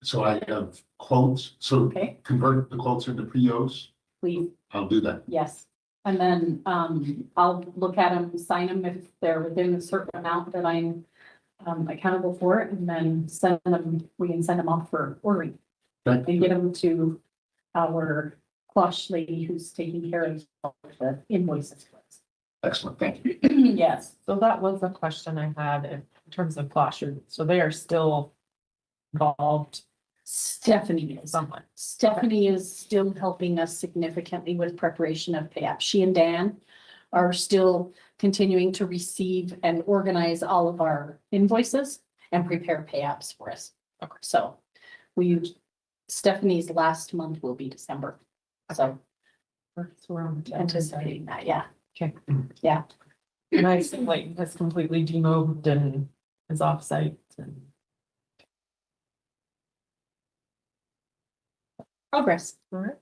So I have quotes, so Okay. convert the quotes into POs. Please, I'll do that. yes. And then, I'll look at them, sign them if they're within a certain amount that I'm accountable for, and then send them, we can send them off for ordering. Okay. And get them to our plush lady who's taking care of all of the invoices for us. Excellent, thank you. Yes, So that was a question I had in terms of Closher. So they are still involved Stephanie is. somewhat. Stephanie is still helping us significantly with preparation of pay app. She and Dan are still continuing to receive and organize all of our invoices and prepare pay apps for us. Okay. So Stephanie's last month will be December. So So we're on to- anticipating that, yeah. Okay. Yeah. And I see like has completely demobbed and is offsite and. Progress. Alright.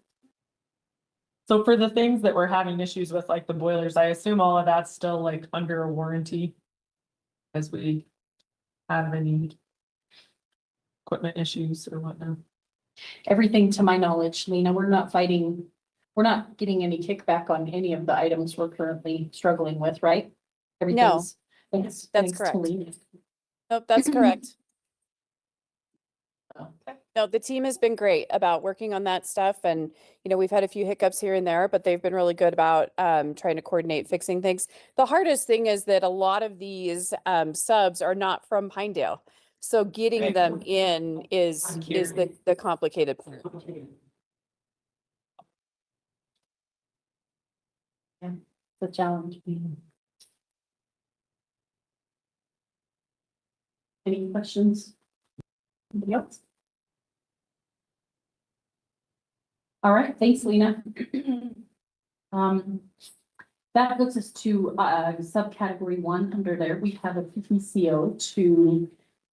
So for the things that we're having issues with, like the boilers, I assume all of that's still like under a warranty. As we have any. Equipment issues or whatnot. Everything to my knowledge, Lena, we're not getting any kickback on any of the items we're currently struggling with, right? Everything's. Thanks to correct. Lena. Nope, that's correct. Okay. No, the team has been great about working on that stuff and, we've had a few hiccups here and there, but they've been really good about trying to coordinate fixing things. The hardest thing is that a lot of these subs are not from Pinedale. So getting Right. them in is the complicated part. Yeah, the challenge. Any questions? Anybody else? All right, thanks, Lena. That puts us to subcategory 1 under there. We have a PCO to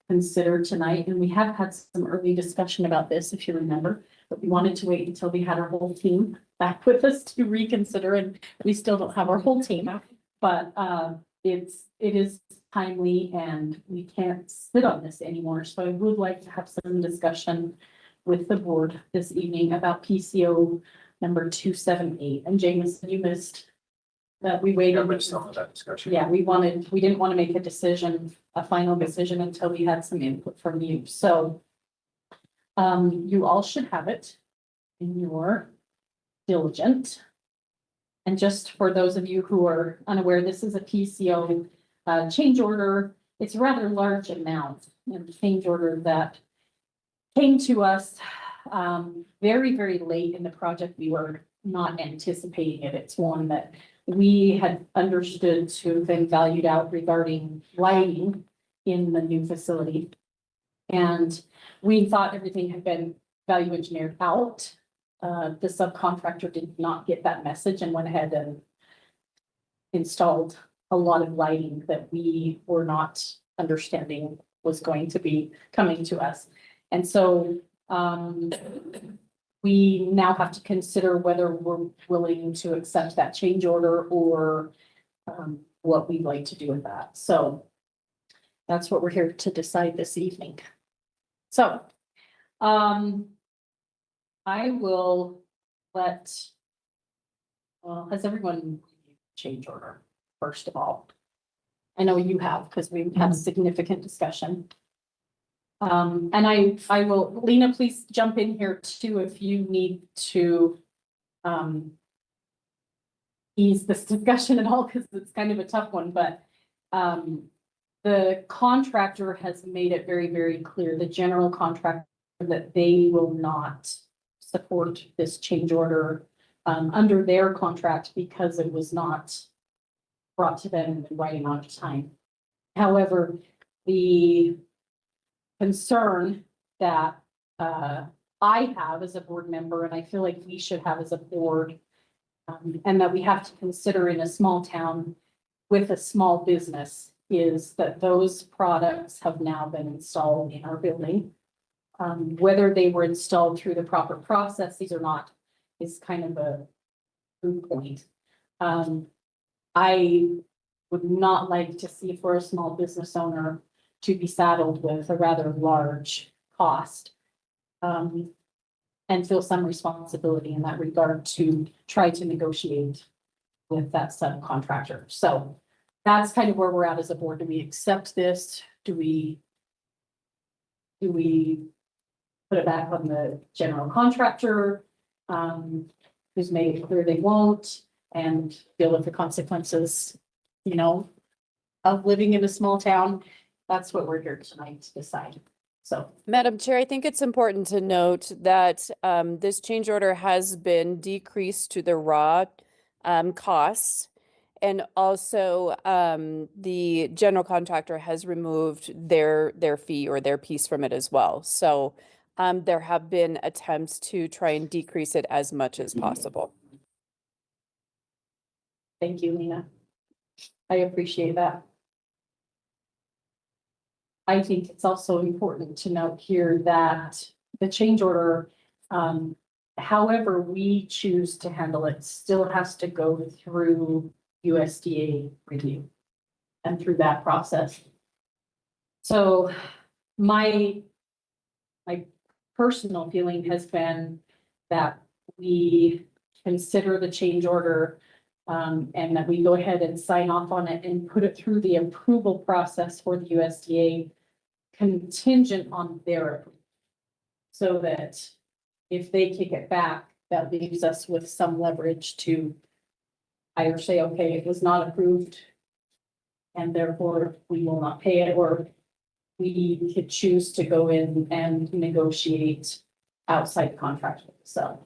consider tonight, and we have had some early discussion about this, if you remember, but we wanted to wait until we had our whole team back with us to reconsider, and we still don't have our whole team. But it is timely and we can't sit on this anymore. So I would like to have some discussion with the board this evening about PCO number 278. And Jameson, you missed that we waited. Some of that discussion. Yeah, we didn't want to make a final decision until we had some input from you. So you all should have it in your diligent. And just for those of you who are unaware, this is a PCO change order. It's a rather large amount of change order that came to us very, very late in the project. We were not anticipating it. It's one that we had understood to have been valued out regarding lighting in the new facility. And we thought everything had been value engineered out. The subcontractor did not get that message and went ahead and installed a lot of lighting that we were not understanding was going to be coming to us. And so we now have to consider whether we're willing to accept that change order or what we'd like to do with that. So that's what we're here to decide this evening. So I will has everyone reviewed change order, first of all? I know you have, because we've had significant discussion. And I will, Lena, please jump in here too, if you need to ease this discussion at all, because it's kind of a tough one, but the contractor has made it very, very clear, the general contractor, that they will not support this change order under their contract because it was not brought to them in writing on time. However, the concern that I have as a board member, and I feel like we should have as a board, and that we have to consider in a small town with a small business, is that those products have now been installed in our building. Whether they were installed through the proper processes or not is kind of a moot point. I would not like to see, for a small business owner, to be saddled with a rather large cost and feel some responsibility in that regard to try to negotiate with that subcontractor. So that's kind of where we're at as a board. Do we accept this? Do we put it back on the general contractor, who's made it clear they won't, and deal with the consequences, you know, of living in a small town? That's what we're here tonight to decide. So, Madam Chair, I think it's important to note that this change order has been decreased to the raw costs. And also, the general contractor has removed their fee or their piece from it as well. So there have been attempts to try and decrease it as much as possible. thank you, Lena. I appreciate that. I think it's also important to note here that the change order, however we choose to handle it, still has to go through USDA review and through that process. So my personal feeling has been that we consider the change order, and that we go ahead and sign off on it and put it through the approval process for the USDA contingent on their approval. So that if they kick it back, that leaves us with some leverage to either say, okay, it was not approved and therefore we will not pay it, or we could choose to go in and negotiate outside contract with the sub.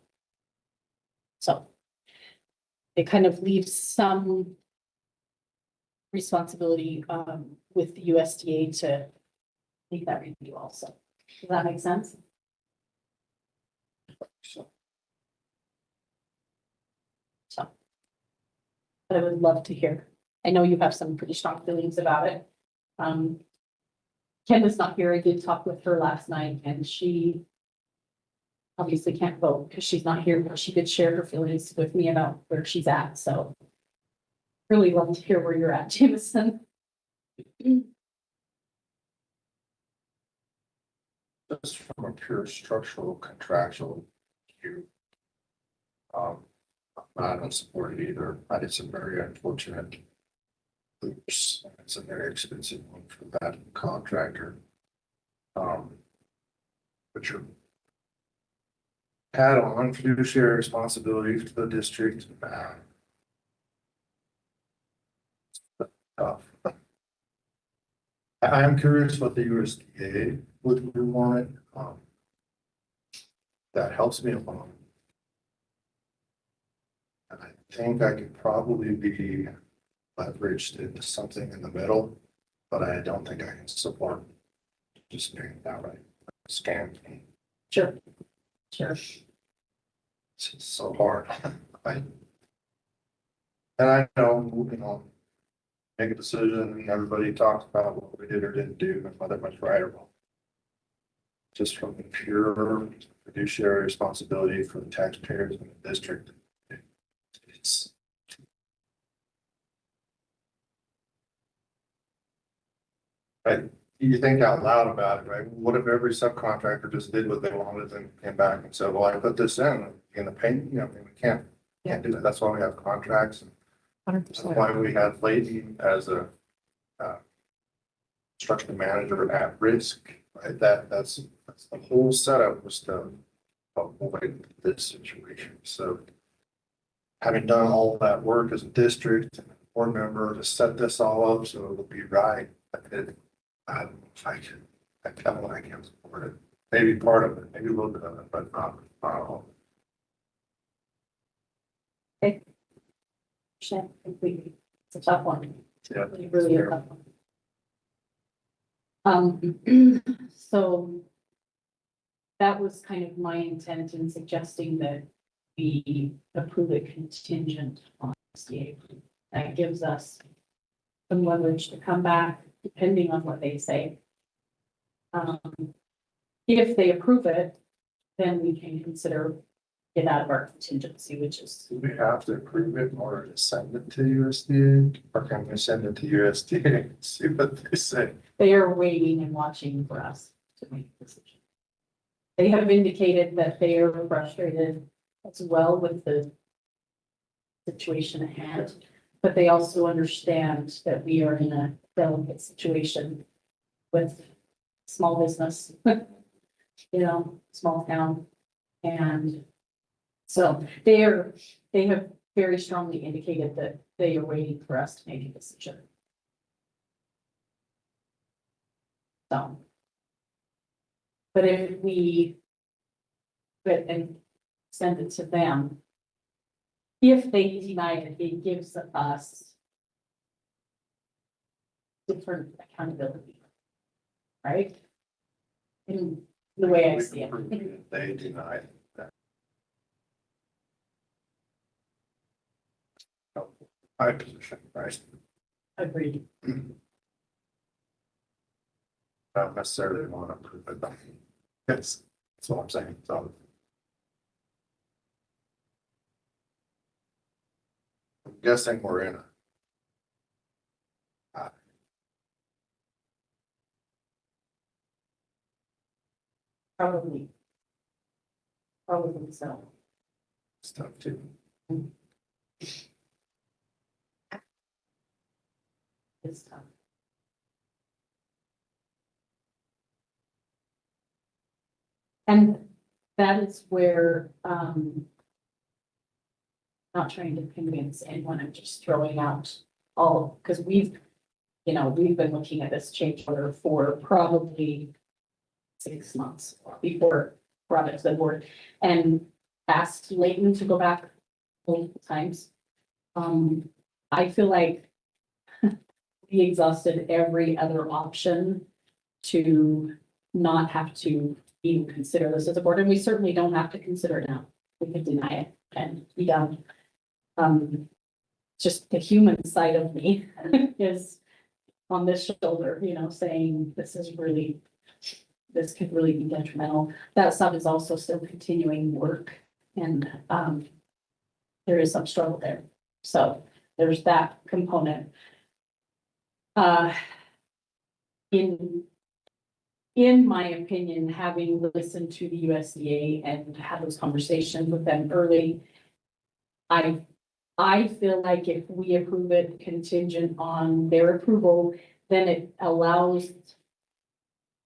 So it kind of leaves some responsibility with the USDA to make that review also. Does that make sense? So, So. But I would love to hear. I know you have some pretty strong feelings about it. Kim is not here. I did talk with her last night and she obviously can't vote because she's not here, but she did share her feelings with me about where she's at. So really love to hear where you're at, Jameson. just from a pure structural contractual view. I don't support it either. It's a very unfortunate oops, it's a very expensive one for that contractor. But you're had on fiduciary responsibility to the district. Tough. I am curious what the USDA would want it. That helps me along. And I think I could probably be leveraged into something in the middle, but I don't think I can support just doing it outright. Scam. Sure. Sure. It's just so hard. And I know, make a decision and everybody talks about what we did or didn't do and whether it was right or wrong. Just from the pure fiduciary responsibility for the taxpayers in the district. It's. Right, you think out loud about it, right? What if every subcontractor just did what they wanted and came back and said, well, I put this in the payment, we can't do that. That's why we have contracts. 100%. That's why we had Leighton as a construction manager at risk, right? That's the whole setup was to avoid this situation. So having done all that work as a district and a board member to set this all up so it will be right, I don't know if I can. I kind of like him support it. Maybe part of it, maybe a little bit of it, but not all. Completely. It's a tough one. Yeah. Really a tough one. So that was kind of my intent in suggesting that we approve it contingent on SDA. That gives us some leverage to come back depending on what they say. If they approve it, then we can consider it out of our contingency, which is. Do we have to approve it in order to send it to USDA, or can we send it to USDA and see what they say? They are waiting and watching for us to make a decision. they have indicated that they are frustrated as well with the situation at hand, but they also understand that we are in a delicate situation with small business, you know, small town. And so they have very strongly indicated that they are waiting for us to make a decision. So. But if we, but and send it to them, if they deny it, it gives us different accountability, right? In the way I see it. They deny that. High position, right? Agreed. Not necessarily want to prove it. That's what I'm saying, so. I'm guessing we're in a. Probably. Probably so. Stuff too. It's tough. And that is where, not trying to convince anyone, I'm just throwing out all, because we've, you know, we've been looking at this change order for probably 6 months before brought it to the board and asked Leighton to go back multiple times. I feel like we exhausted every other option to not have to even consider this as a board, and we certainly don't have to consider it now. We could deny it and be done. Just the human side of me is on this shoulder, you know, saying this is really, this could really be detrimental. That sub is also still continuing work and, there is some struggle there. So there's that component. In my opinion, having listened to the USDA and had those conversations with them early, I feel like if we approve it contingent on their approval, then it allows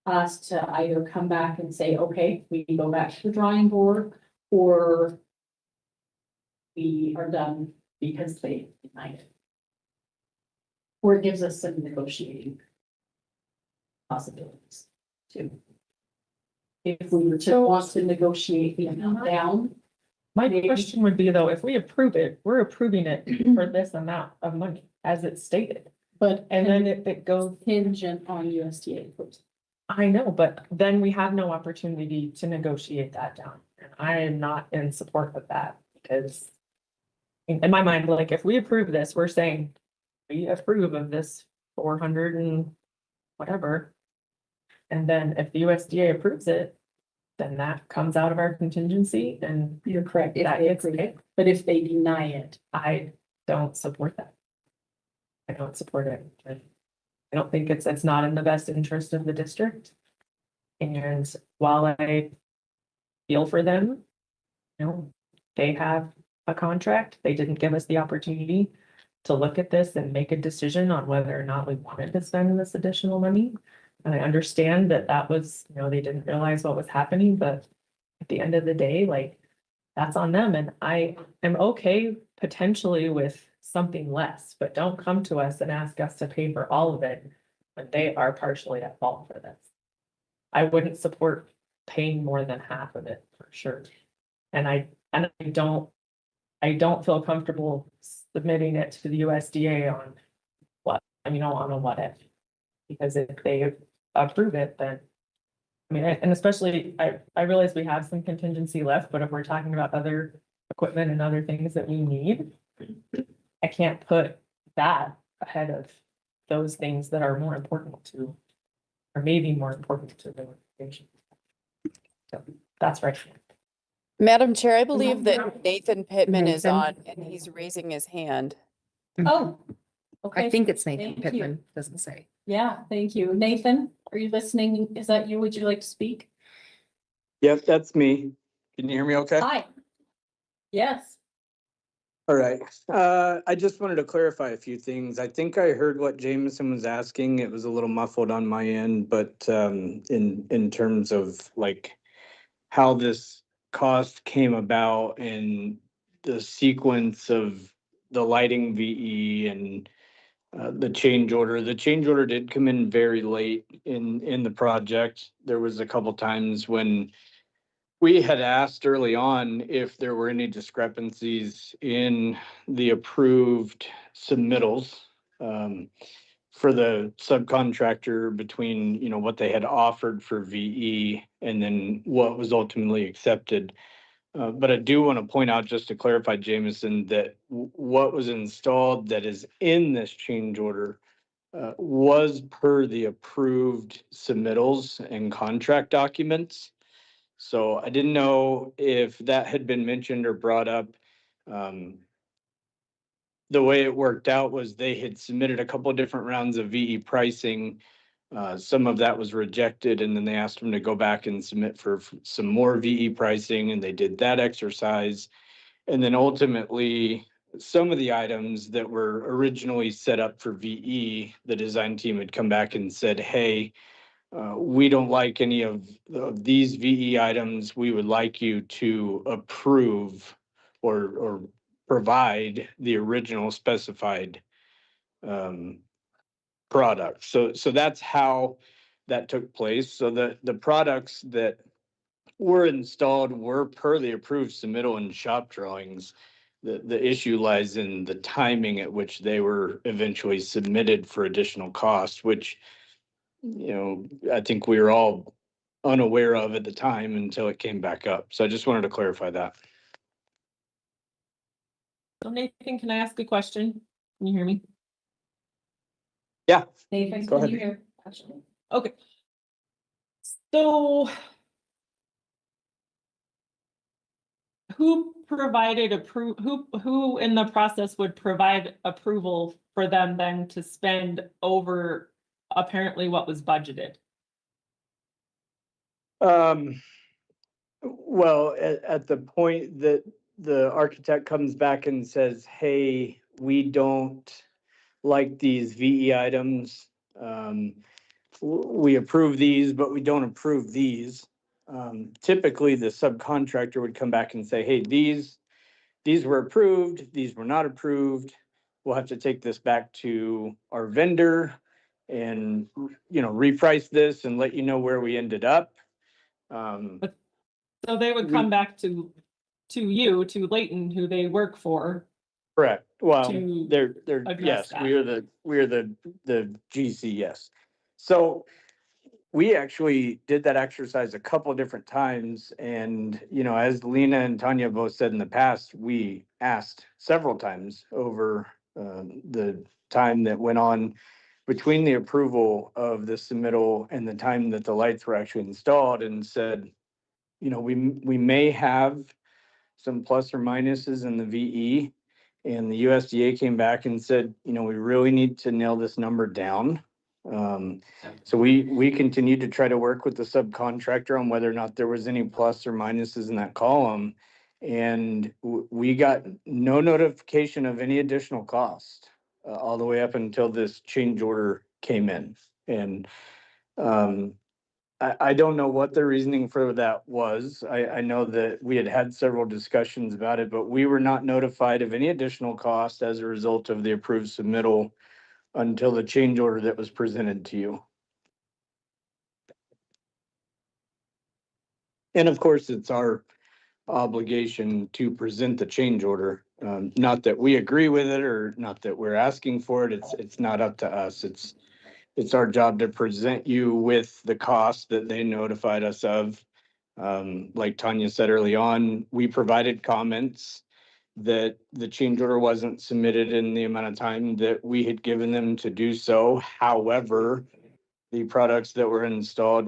us to either come back and say, okay, we can go back to the drawing board, or we are done because they denied it. Or it gives us some negotiating possibilities too. If we were to want to negotiate the amount down. My question would be though, if we approve it, we're approving it for this amount of money as it's stated. But, And then if it goes, contingent on USDA approval. I know, but then we have no opportunity to negotiate that down. And I am not in support of that because in my mind, like if we approve this, we're saying we approve of this 400 and whatever. And then if the USDA approves it, then that comes out of our contingency and You're correct. that gets paid. But if they deny it, I don't support that. I don't support it. I don't think it's not in the best interest of the district. And while I feel for them, you know, they have a contract. They didn't give us the opportunity to look at this and make a decision on whether or not we wanted to spend this additional money. And I understand that that was, you know, they didn't realize what was happening, but at the end of the day, like, that's on them. And I am okay potentially with something less, but don't come to us and ask us to pay for all of it when they are partially at fault for this. I wouldn't support paying more than half of it for sure. And I don't feel comfortable submitting it to the USDA on what, I mean, on a what if. Because if they approve it, then, I mean, and especially, I realize we have some contingency left, but if we're talking about other equipment and other things that we need, I can't put that ahead of those things that are more important to, or maybe more important to the organization. So that's right. Madam Chair, I believe that Nathan Pittman is Nathan? on and he's raising his hand. oh. Okay. I think it's Nathan Thank you. Pittman, doesn't say. Yeah, thank you. Nathan, are you listening? Is that you? Would you like to speak? Yep, that's me. Can you hear me okay? Hi. Yes. All right. I just wanted to clarify a few things. I think I heard what Jameson was asking. It was a little muffled on my end, but in terms of like how this cost came about and the sequence of the lighting VE and the change order. The change order did come in very late in the project. There was a couple times when we had asked early on if there were any discrepancies in the approved submittals for the subcontractor between, you know, what they had offered for VE and then what was ultimately accepted. But I do want to point out, just to clarify, Jameson, that what was installed that is in this change order was per the approved submittals and contract documents. So I didn't know if that had been mentioned or brought up. Um, the way it worked out was they had submitted a couple of different rounds of VE pricing. Some of that was rejected, and then they asked them to go back and submit for some more VE pricing, and they did that exercise. And then ultimately, some of the items that were originally set up for VE, the design team had come back and said, hey, we don't like any of these VE items. We would like you to approve or provide the original specified product. So that's how that took place. So the products that were installed were per the approved submittal and shop drawings. The issue lies in the timing at which they were eventually submitted for additional cost, which, you know, I think we were all unaware of at the time until it came back up. So I just wanted to clarify that. So Nathan, can I ask a question? Can you hear me? Yeah, Nathan, Go can you ahead. hear? Actually. Okay. So who provided who in the process would provide approval for them then to spend over apparently what was budgeted? Well, at the point that the architect comes back and says, hey, we don't like these VE items. We approve these, but we don't approve these. Typically, the subcontractor would come back and say, hey, these were approved, these were not approved. We'll have to take this back to our vendor and, you know, reprice this and let you know where we ended up. So they would come back to you, to Leighton, who they work for. Correct. Well, To they're, address yes, that. we are the GC, yes. So we actually did that exercise a couple of different times. And, you know, as Lena and Tanya both said in the past, we asked several times over the time that went on between the approval of the submittal and the time that the lights were actually installed, and said, you know, we may have some plus or minuses in the VE. And the USDA came back and said, you know, we really need to nail this number down. So we continued to try to work with the subcontractor on whether or not there was any plus or minuses in that column. And we got no notification of any additional cost all the way up until this change order came in. And I don't know what the reasoning for that was. I know that we had several discussions about it, but we were not notified of any additional cost as a result of the approved submittal until the change order that was presented to you. And of course, it's our obligation to present the change order. Not that we agree with it or not that we're asking for it. It's not up to us. It's our job to present you with the cost that they notified us of. Like Tanya said early on, we provided comments that the change order wasn't submitted in the amount of time that we had given them to do so. However, the products that were installed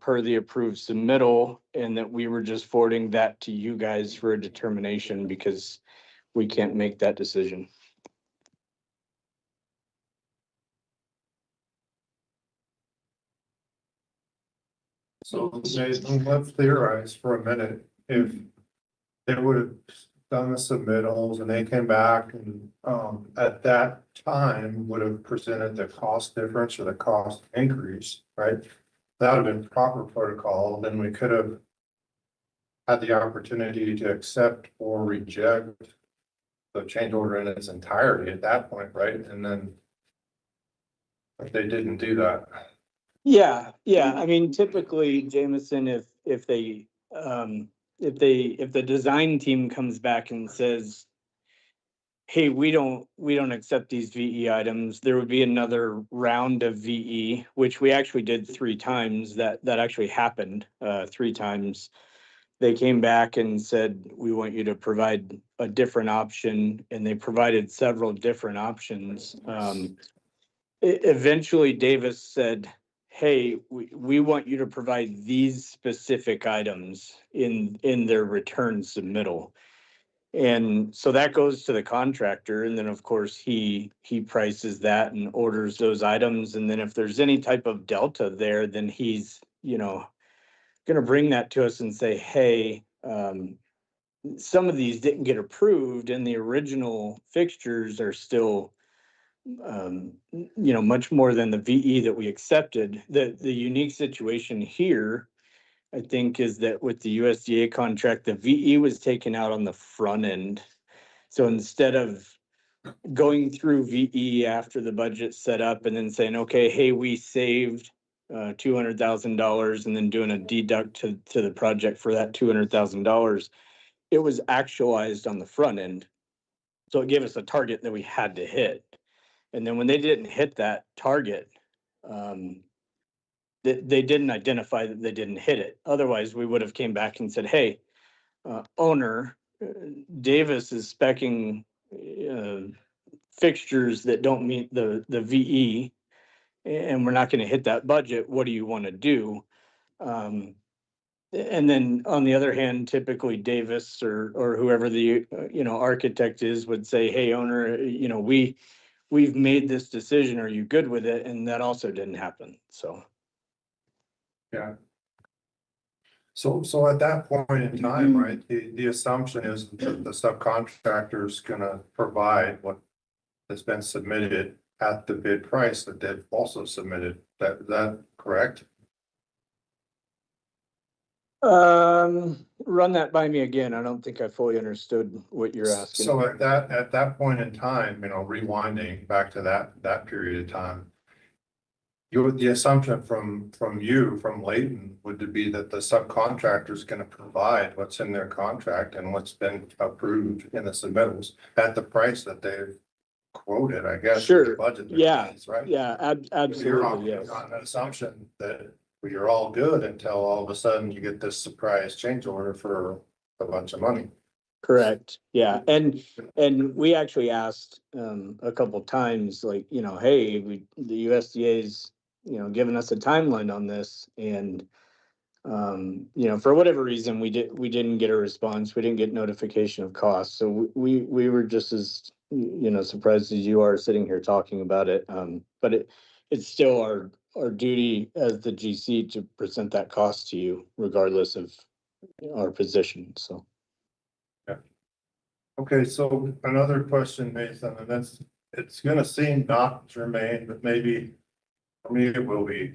per the approved submittal, and that we were just forwarding that to you guys for a determination because we can't make that decision. So Nathan, let's theorize for a minute, if they would have done the submittals and they came back and, at that time would have presented the cost difference or the cost increase, right? That would have been proper protocol, then we could have had the opportunity to accept or reject the change order in its entirety at that point, right? And then if they didn't do that. Yeah, yeah, I mean, typically, Jameson, if they, if the design team comes back and says, hey, we don't accept these VE items, there would be another round of VE, which we actually did 3 times. That actually happened, 3 times. They came back and said, we want you to provide a different option, and they provided several different options. Eventually Davis said, hey, we want you to provide these specific items in their return submittal. And so that goes to the contractor, and then of course he prices that and orders those items. And then if there's any type of delta there, then he's, gonna bring that to us and say, hey, some of these didn't get approved and the original fixtures are still much more than the VE that we accepted. The unique situation here, I think, is that with the USDA contract, the VE was taken out on the front end. So instead of going through VE after the budget's set up and then saying, okay, hey, we saved $200,000 and then doing a deduct to the project for that $200,000, it was actualized on the front end. So it gave us a target that we had to hit. And then when they didn't hit that target, they didn't identify that they didn't hit it. Otherwise, we would have came back and said, hey, owner, Davis is speccing fixtures that don't meet the VE, and we're not going to hit that budget. What do you want to do? And then on the other hand, typically Davis or whoever the architect is would say, hey, owner, we've made this decision. Are you good with it? And that also didn't happen. So. Yeah. So at that point in time, right, the assumption is that the subcontractor's gonna provide what has been submitted at the bid price that they've also submitted. Is that correct? Run that by me again. I don't think I fully understood what you're asking. So at that point in time, rewinding back to that period of time, the assumption from Layton would be that the subcontractor is going to provide what's in their contract and what's been approved in the submittals at the price that they've quoted, I guess. Sure. The budget. Yeah. Right. Yeah, You're absolutely. Yes. on an assumption that you're all good until all of a sudden you get this surprise change order for a bunch of money. Correct. Yeah. And we actually asked, a couple times, like, hey, the USDA's, given us a timeline on this, and, for whatever reason, we didn't get a response. We didn't get notification of costs. So we were just as, surprised as you are sitting here talking about it. But it's still our duty as the GC to present that cost to you regardless of our position. So. Okay, so another question, Nathan, and it's gonna seem not germane, but maybe for me it will be.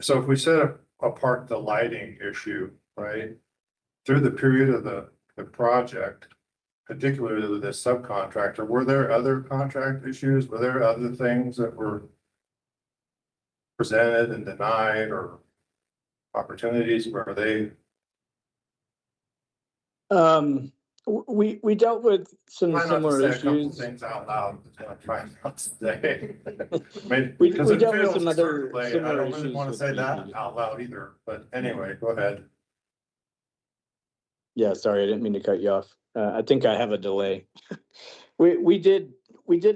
So if we set apart the lighting issue, right? Through the period of the project, particularly the subcontractor, were there other contract issues? Were there other things that were presented and denied, or opportunities where they? We dealt with some Try not to similar say a couple issues. things out loud, but I'm trying not to say. We Because it dealt with feels some a other certain way. I similar don't really issues want to with say that PE. out loud either, but anyway, go ahead. Yeah, sorry, I didn't mean to cut you off. I think I have a delay. We did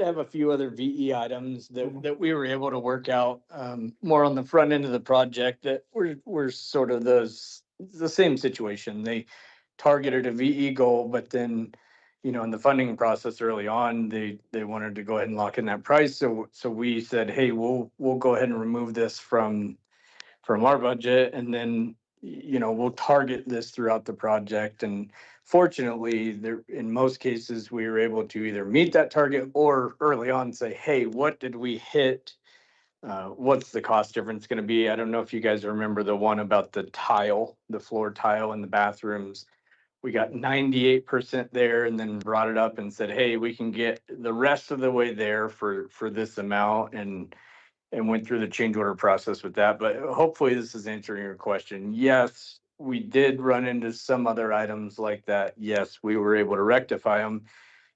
have a few other VE items that we were able to work out, more on the front end of the project that were sort of the same situation. They targeted a VE goal, but then, in the funding process early on, they wanted to go ahead and lock in that price. So we said, hey, we'll go ahead and remove this from from our budget, and then, you know, we'll target this throughout the project. And fortunately, there, in most cases, we were able to either meet that target or early on say, hey, what did we hit? What's the cost difference gonna be? I don't know if you guys remember the one about the tile, the floor tile in the bathrooms. We got 98% there and then brought it up and said, hey, we can get the rest of the way there for this amount, and went through the change order process with that. But hopefully this is answering your question. Yes, we did run into some other items like that. Yes, we were able to rectify them.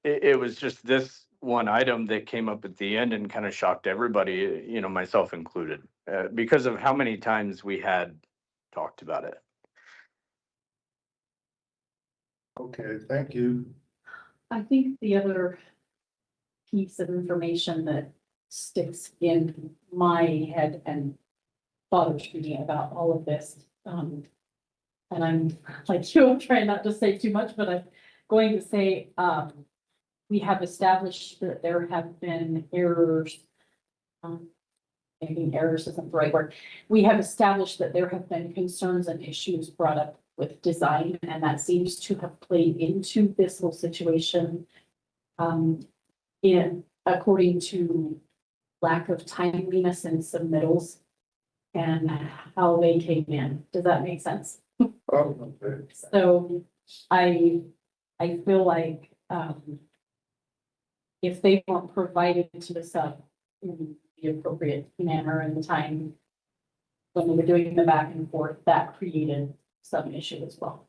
It was just this one item that came up at the end and kind of shocked everybody, you know, myself included, because of how many times we had talked about it. Okay, thank you. I think the other piece of information that sticks in my head and bothers me about all of this, and I'm like you, I'm trying not to say too much, but I'm going to say, we have established that there have been errors. Maybe errors isn't the right word. We have established that there have been concerns and issues brought up with design, and that seems to have played into this whole situation. According to lack of timeliness in submittals and how they came in. Does that make sense? Oh, okay. So I feel like, if they weren't provided to the sub in the appropriate manner and the time when we were doing the back and forth, that created some issue as well.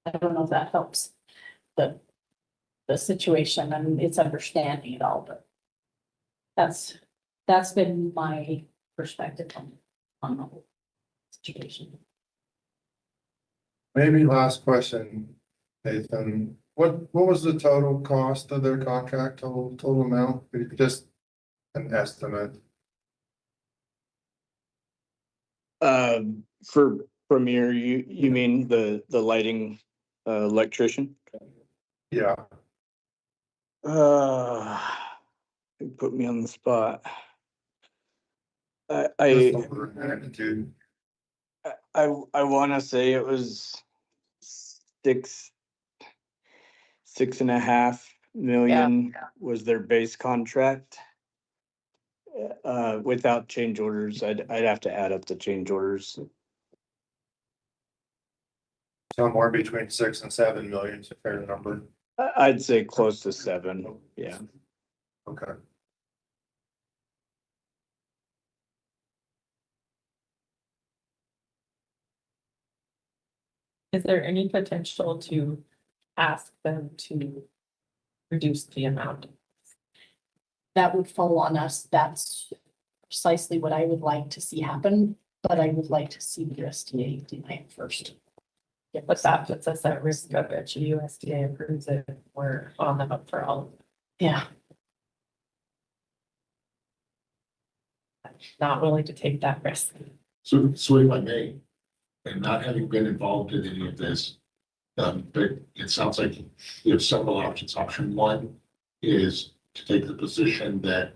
I don't know if that helps the situation and its understanding at all, but that's been my perspective on the whole situation. Maybe last question, Nathan, what was the total cost of their contract, total amount? Just an estimate. For Premier, you mean the lighting electrician? Yeah, You put me on the spot. just I over a magnitude. want to say it was 6.5 million was their base contract. Without change orders, I'd have to add up the change orders. Somewhere between 6 and 7 million is a fair number. I'd say close to 7, yeah. Okay. Is there any potential to ask them to reduce the amount? That would fall on us. That's precisely what I would like to see happen, but I would like to see the USDA deny it first. But that puts us at risk of it. USDA approves it, we're on the hook for all of it. Yeah, Not willing to take that risk. So if I may, and not having been involved in any of this, but it sounds like you have several options. Option one is to take the position that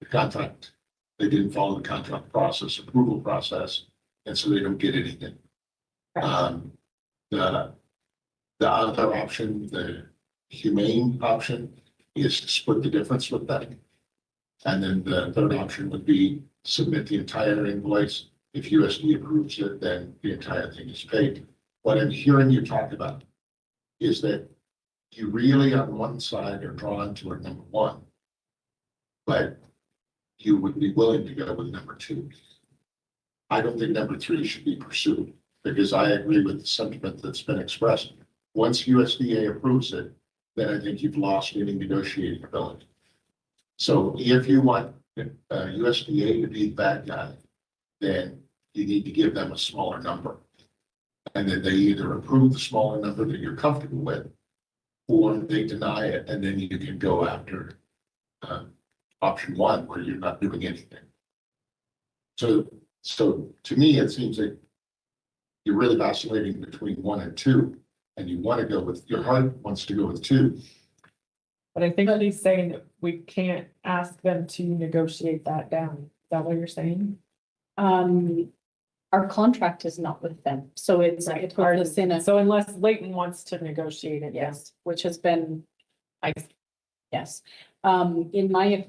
the contract, they didn't follow the contract process, approval process, and so they don't get anything. The other option, the humane option, is to split the difference with them. And then the third option would be submit the entire invoice. If USD approves it, then the entire thing is paid. What I'm hearing you talk about is that you really on one side are drawn to a number one, but you would be willing to go with number two. I don't think number three should be pursued because I agree with the sentiment that's been expressed. Once USDA approves it, then I think you've lost any negotiating ability. So if you want USDA to be the bad guy, then you need to give them a smaller number. And then they either approve the smaller number that you're comfortable with, or they deny it, and then you can go after option one where you're not doing anything. So to me, it seems like you're really vacillating between one and two, and you want to go with, your heart wants to go with two. But I think he's saying that we can't ask them to negotiate that down. that what you're saying? Our contract is not with them, so it's, Right, it puts us in a, So unless Leighton wants to negotiate it, yes, which has been, I, yes. In my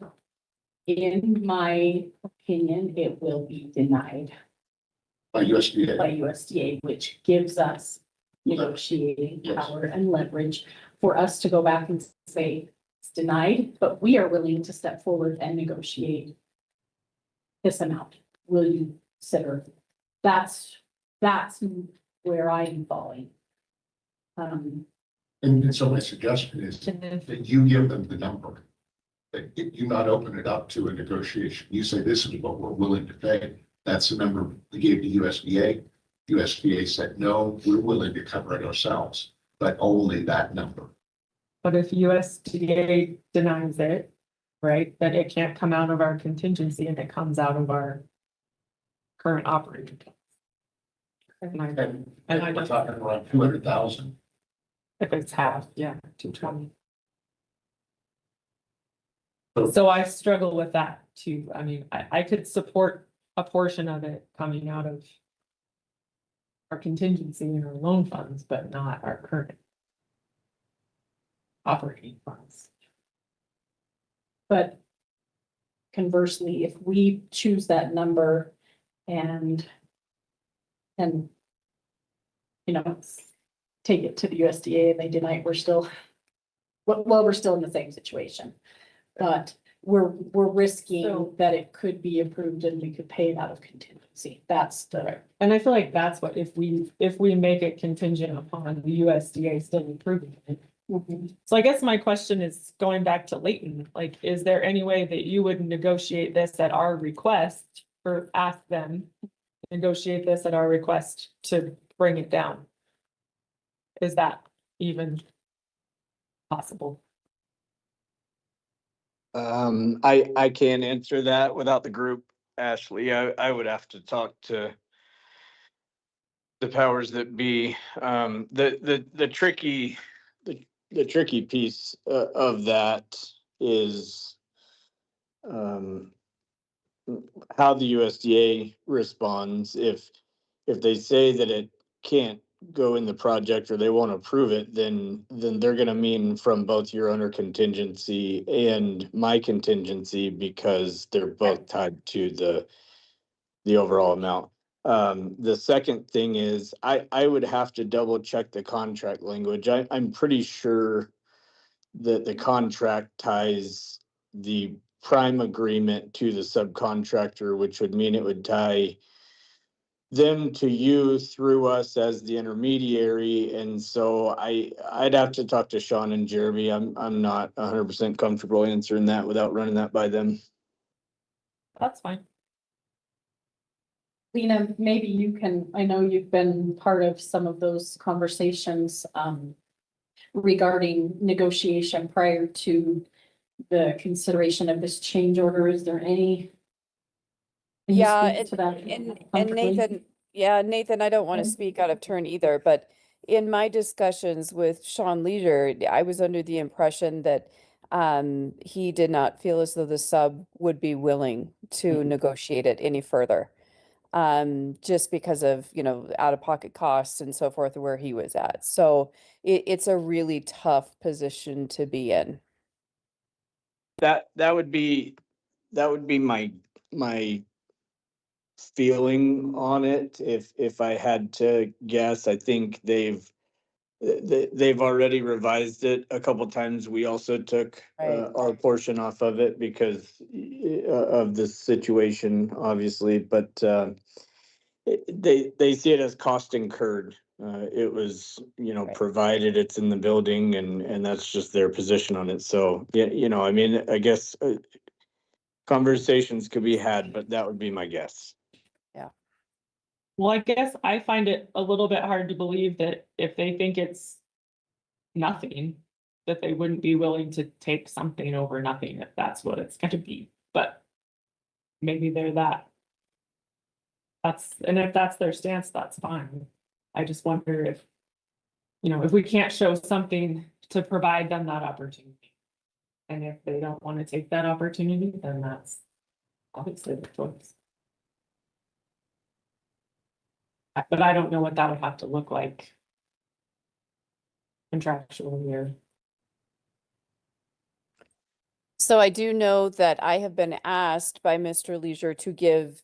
opinion, it will be denied By USDA. by USDA, which gives us negotiating Yes. power and leverage for us to go back and say it's denied, but we are willing to step forward and negotiate this amount. Will you consider? That's where I'm falling. And so my suggestion is that you give them the number. That you not open it up to a negotiation. You say, this is what we're willing to pay. That's the number we gave to USDA. USDA said, no, we're willing to cover it ourselves, but only that number. But if USDA denies it, right, then it can't come out of our contingency and it comes out of our current operating. And I We're don't, talking around 200,000. if it's half, yeah, 220. So I struggle with that too. I mean, I could support a portion of it coming out of our contingency and our loan funds, but not our current operating funds. But conversely, if we choose that number and you know, take it to the USDA and they deny it, we're still, well, we're still in the same situation. But we're risking So- that it could be approved and we could pay it out of contingency. That's the, And I feel like that's what, if we make it contingent upon the USDA still approving it. So I guess my question is going back to Leighton, like, is there any way that you would negotiate this at our request or ask them? Negotiate this at our request to bring it down? Is that even possible? I can't answer that without the group, Ashley. I would have to talk to the powers that be. The tricky piece of that is how the USDA responds. If they say that it can't go in the project or they won't approve it, then they're gonna mean from both your owner contingency and my contingency, because they're both tied to the overall amount. The second thing is I would have to double check the contract language. I'm pretty sure that the contract ties the prime agreement to the subcontractor, which would mean it would tie them to you through us as the intermediary. And so I'd have to talk to Sean and Jeremy. I'm not 100% comfortable answering that without running that by them. That's fine. Lena, maybe you can, I know you've been part of some of those conversations, regarding negotiation prior to the consideration of this change order. Is there any? can you Yeah, speak to that And comfortably? Nathan, yeah, Nathan, I don't want to Yeah. speak out of turn either, but in my discussions with Sean Leisure, I was under the impression that he did not feel as though the sub would be willing to negotiate it any further. Just because of, out-of-pocket costs and so forth where he was at. So it's a really tough position to be in. That would be my feeling on it. If I had to guess, I think they've already revised it a couple times. We also took Right. our portion off of it because of the situation, obviously, but they see it as cost incurred. It was, Right. provided it's in the building, and that's just their position on it. So, yeah, I mean, I guess conversations could be had, but that would be my guess. Well, I guess I find it a little bit hard to believe that if they think it's nothing, that they wouldn't be willing to take something over nothing if that's what it's gonna be, but maybe they're that. And if that's their stance, that's fine. I just wonder if, if we can't show something to provide them that opportunity. And if they don't want to take that opportunity, then that's obviously the choice. But I don't know what that would have to look like. Contractually or. So I do know that I have been asked by Mr. Leisure to give,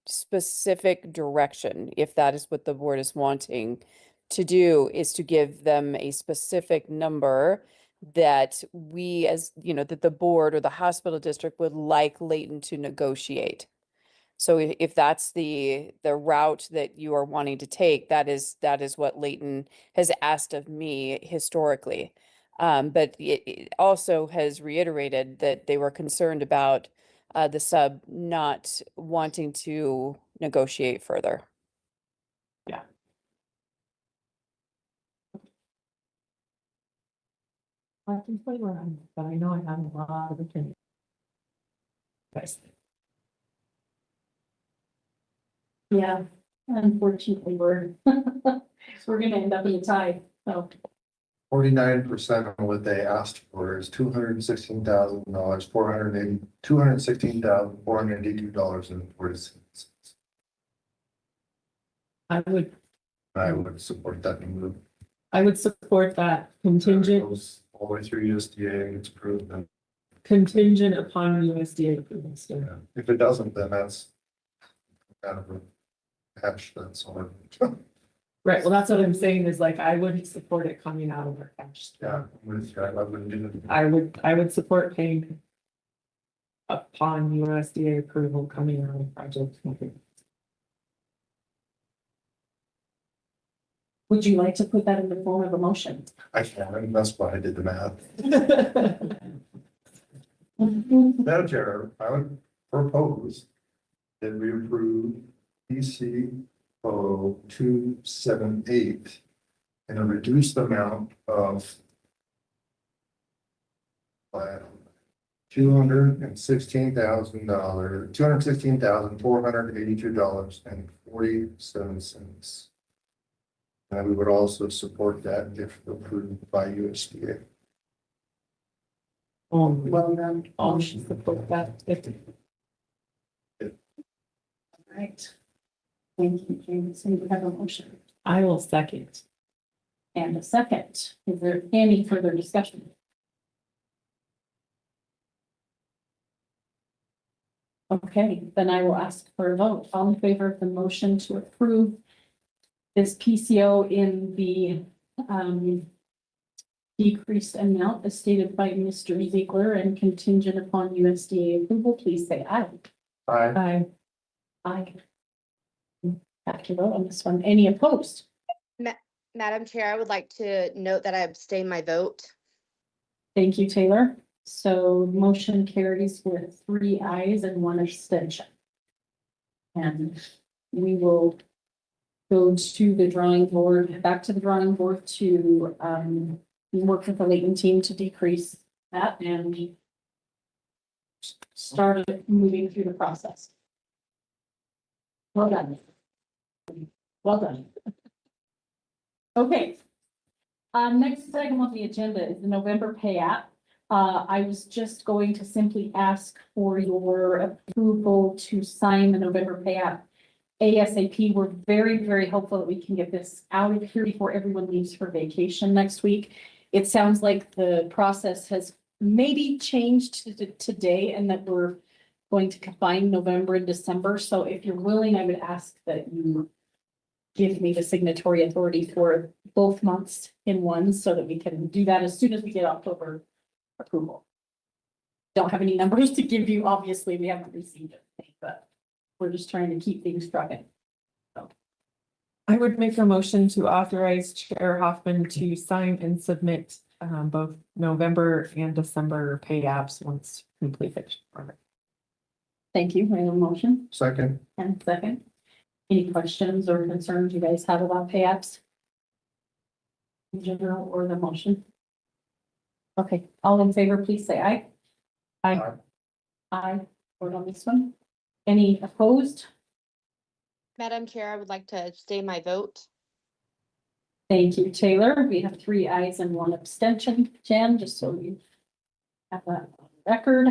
specific direction, if that is what the board is wanting to do, is to give them a specific number that we as, that the board or the hospital district would like Layton to negotiate. So if that's the route that you are wanting to take, that is what Layton has asked of me historically. But it also has reiterated that they were concerned about the sub not wanting to negotiate further. I can play around, but I know I have a lot of opinions. Guys. Yeah, unfortunately, we're gonna end up in a tie, so. 49% of what they asked for is $216,000, $216,482.40. I I would support that move. would support that It contingent, goes all the way through USDA and it's approved. And contingent upon USDA approval. So yeah, if it doesn't, then that's kind of a hatch that's on. right, well, that's what I'm saying is like, I wouldn't support it coming out of our cash. Yeah, I wouldn't do it. I would support paying upon USDA approval coming out of project. Would you like to put that in the form of a motion? I can, and that's why I did the math. Madam Chair, I would propose that we approve PC 278 and a reduced amount of $216,482.47. And we would also support that if approved by USDA. Well done. I'll support that. All right. Thank you, James. And we have a motion I will second. and a second. Is there any further discussion? Okay, then I will ask for a vote. All in favor of the motion to approve this PCO in the decreased amount as stated by Mr. Ziegler and contingent upon USDA approval, please say aye. Aye. Aye. Have to vote on this one. Any opposed? Madam Chair, I would like to note that I abstain my vote. Thank you, Taylor. So motion carries with 3 ayes and 1 abstention. And we will go to the drawing board, back to the drawing board to work with the Layton team to decrease that and start moving through the process. Well done. Well done. Okay. Next item on the agenda is the November pay app. I was just going to simply ask for your approval to sign the November pay app ASAP. We're very, very hopeful that we can get this out of here before everyone leaves for vacation next week. It sounds like the process has maybe changed today and that we're going to combine November and December. So if you're willing, I would ask that you give me the signatory authority for both months in one so that we can do that as soon as we get October approval. Don't have any numbers to give you. Obviously, we haven't received anything, but we're just trying to keep things trucking. I would make a motion to authorize Chair Hoffman to sign and submit both November and December pay apps once completed. Thank you. I have a motion Second. and second. Any questions or concerns you guys have about pay apps? In general or the motion? Okay, all in favor, please say aye. Aye. Aye. Vote on this one. Any opposed? Madam Chair, I would like to abstain my vote. Thank you, Taylor. We have 3 ayes and 1 abstention. Jan, just so you have that on record.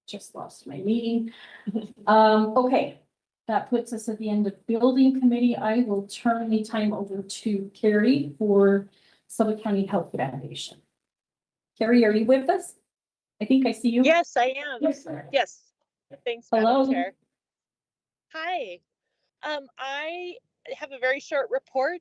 just lost my meeting. Okay, that puts us at the end of building committee. I will turn the time over to Carrie for Sublette County Health Foundation. Carrie, are you with us? I think I see you. Yes, I am. Yes. Yes. Thanks, Hello. Madam Chair. Hi. I have a very short report.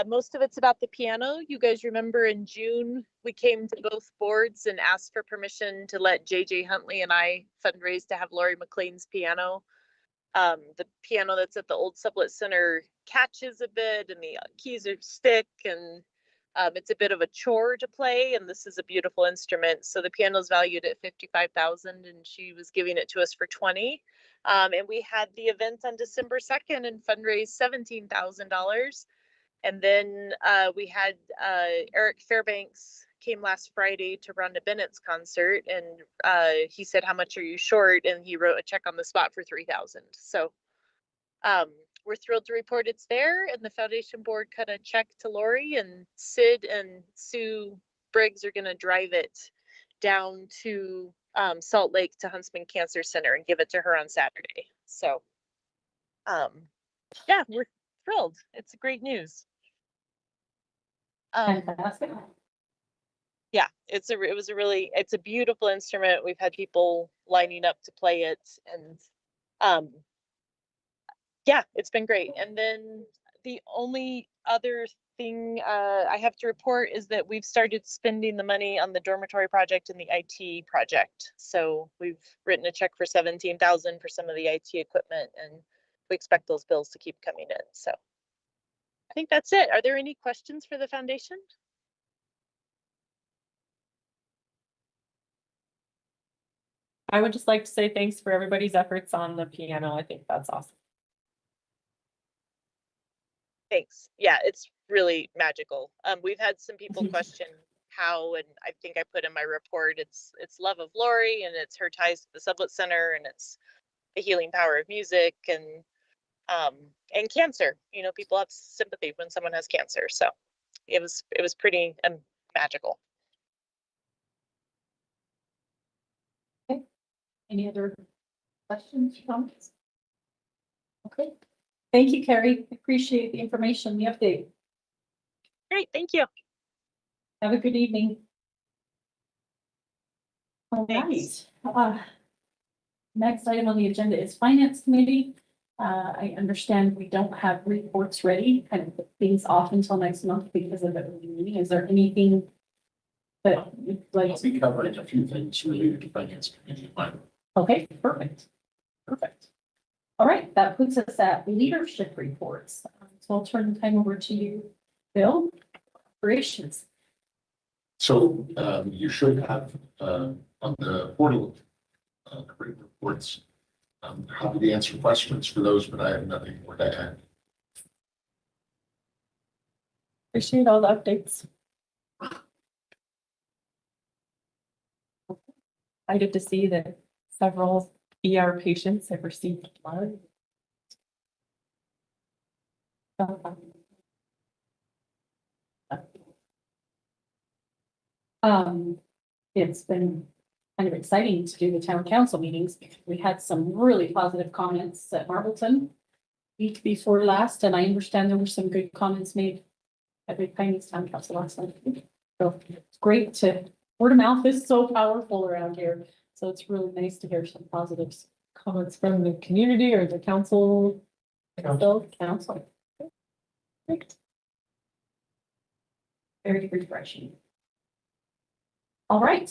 Most of it's about the piano. You guys remember in June, we came to both boards and asked for permission to let JJ Huntley and I fundraise to have Lori McLean's piano. The piano that's at the old Sublette Center catches a bit and the keys are stick and it's a bit of a chore to play, and this is a beautiful instrument. So the piano is valued at 55,000, and she was giving it to us for 20. And we had the event on December 2nd and fundraised $17,000. And then we had Eric Fairbanks came last Friday to Rhonda Bennett's concert, and he said, "How much are you short?" And he wrote a check on the spot for 3,000. So we're thrilled to report it's there, and the foundation board cut a check to Lori, and Sid and Sue Briggs are going to drive it down to Salt Lake to Huntsman Cancer Center and give it to her on Saturday. So yeah, we're thrilled. It's great news. Fantastic. Yeah, it's a beautiful instrument. We've had people lining up to play it, and yeah, it's been great. And then the only other thing I have to report is that we've started spending the money on the dormitory project and the IT project. So we've written a check for 17,000 for some of the IT equipment, and we expect those bills to keep coming in. So I think that's it. Are there any questions for the foundation? I would just like to say thanks for everybody's efforts on the piano. I think that's awesome. Thanks. Yeah, it's really magical. We've had some people question how, and I think I put in my report, it's love of Lori, and it's her ties to the Sublette Center, and it's the healing power of music, and cancer. You know, people have sympathy when someone has cancer. So it was pretty magical. Okay. Any other questions, comments? Okay. Thank you, Carrie. Appreciate the information, the update. Great, thank you. Have a good evening. All right. Thanks. Next item on the agenda is Finance Committee. I understand we don't have reports ready, kind of put things off until next month because of the early meeting. Is there anything that you'd like I'll to? be covering a few things related to finance committee. Okay, perfect. Perfect. All right, that puts us at leadership reports. So I'll turn the time over to you, Bill. Operations. So you should have on the portal great reports. Happy to answer questions for those, but I have nothing more to add. Appreciate all the updates. Excited to see that several ER patients have received blood. It's been kind of exciting to do the town council meetings because we had some really positive comments at Marbleton week before last, and I understand there were some good comments made at Big Piney's town council last night. So it's great to, word of mouth is so powerful around here. So it's really nice to hear some positives. Comments from the community or the council. Council. Great. Very refreshing. All right,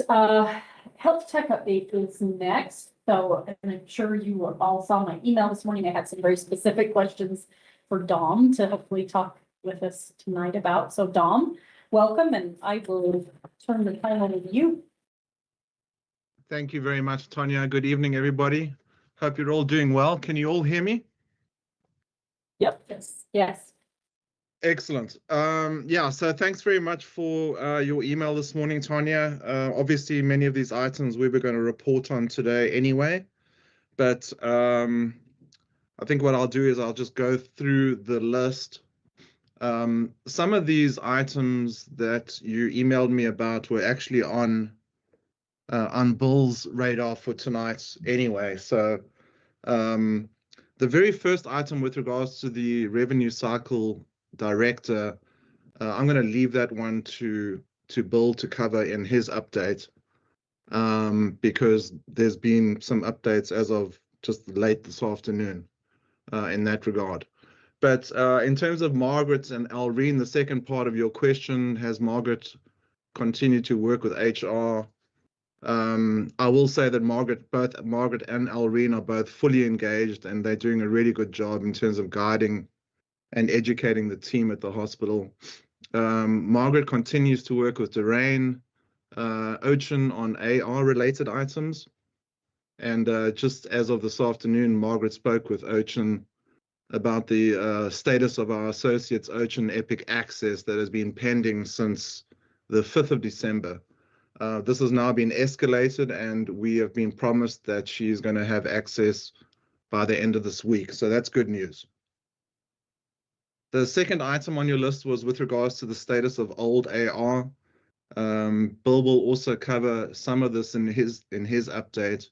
health tech update is next. So, and I'm sure you all saw my email this morning. I had some very specific questions for Dom to hopefully talk with us tonight about. So Dom, welcome, and I will turn the time over to you. Thank you very much, Tanya. Good evening, everybody. Hope you're all doing well. Can you all hear me? Yep. Yes. Yes. Excellent. Yeah, so thanks very much for your email this morning, Tanya. Obviously, many of these items we were going to report on today anyway, but I think what I'll do is I'll just go through the list. Some of these items that you emailed me about were actually on on Bill's radar for tonight anyway. So the very first item with regards to the revenue cycle director, I'm going to leave that one to Bill to cover in his update, because there's been some updates as of just late this afternoon in that regard. But in terms of Margaret and Alreen, the second part of your question, has Margaret continued to work with HR? I will say that both Margaret and Alreen are both fully engaged, and they're doing a really good job in terms of guiding and educating the team at the hospital. Margaret continues to work with Doreen Ochin on AR related items. And just as of this afternoon, Margaret spoke with Ochin about the status of our associates Ochin Epic Access that has been pending since the 5th of December. This has now been escalated, and we have been promised that she's going to have access by the end of this week. So that's good news. The second item on your list was with regards to the status of old AR. Bill will also cover some of this in his update.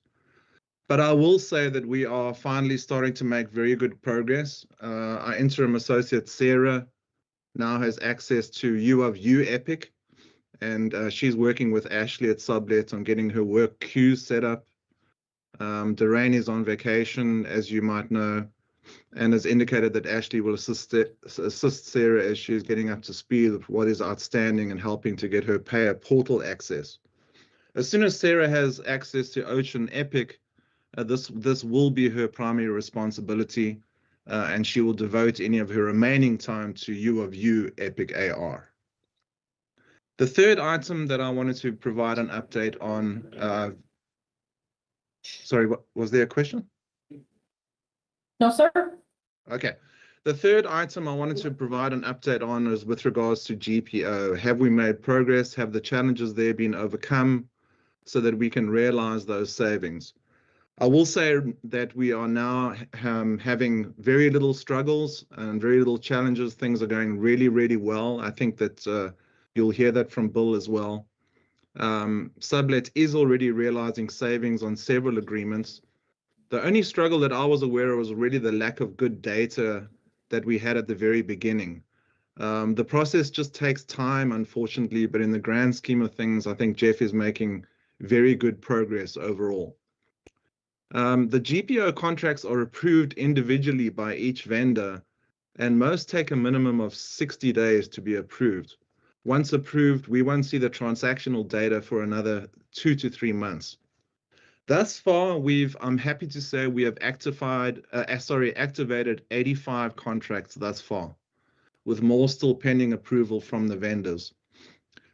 But I will say that we are finally starting to make very good progress. Our interim associate, Sarah, now has access to U of U Epic, and she's working with Ashley at Sublette on getting her work queues set up. Doreen is on vacation, as you might know, and has indicated that Ashley will assist Sarah as she's getting up to speed with what is outstanding and helping to get her payer portal access. As soon as Sarah has access to Ocean Epic, this will be her primary responsibility, and she will devote any of her remaining time to U of U Epic AR. The third item that I wanted to provide an update on, sorry, was there a question? No, sir. Okay. The third item I wanted to provide an update on is with regards to GPO. Have we made progress? Have the challenges there been overcome so that we can realize those savings? I will say that we are now having very little struggles and very little challenges. Things are going really, really well. I think that you'll hear that from Bill as well. Sublette is already realizing savings on several agreements. The only struggle that I was aware of was really the lack of good data that we had at the very beginning. The process just takes time, unfortunately, but in the grand scheme of things, I think Jeff is making very good progress overall. The GPO contracts are approved individually by each vendor, and most take a minimum of 60 days to be approved. Once approved, we won't see the transactional data for another 2 to 3 months. Thus far, I'm happy to say we have activated 85 contracts thus far, with more still pending approval from the vendors.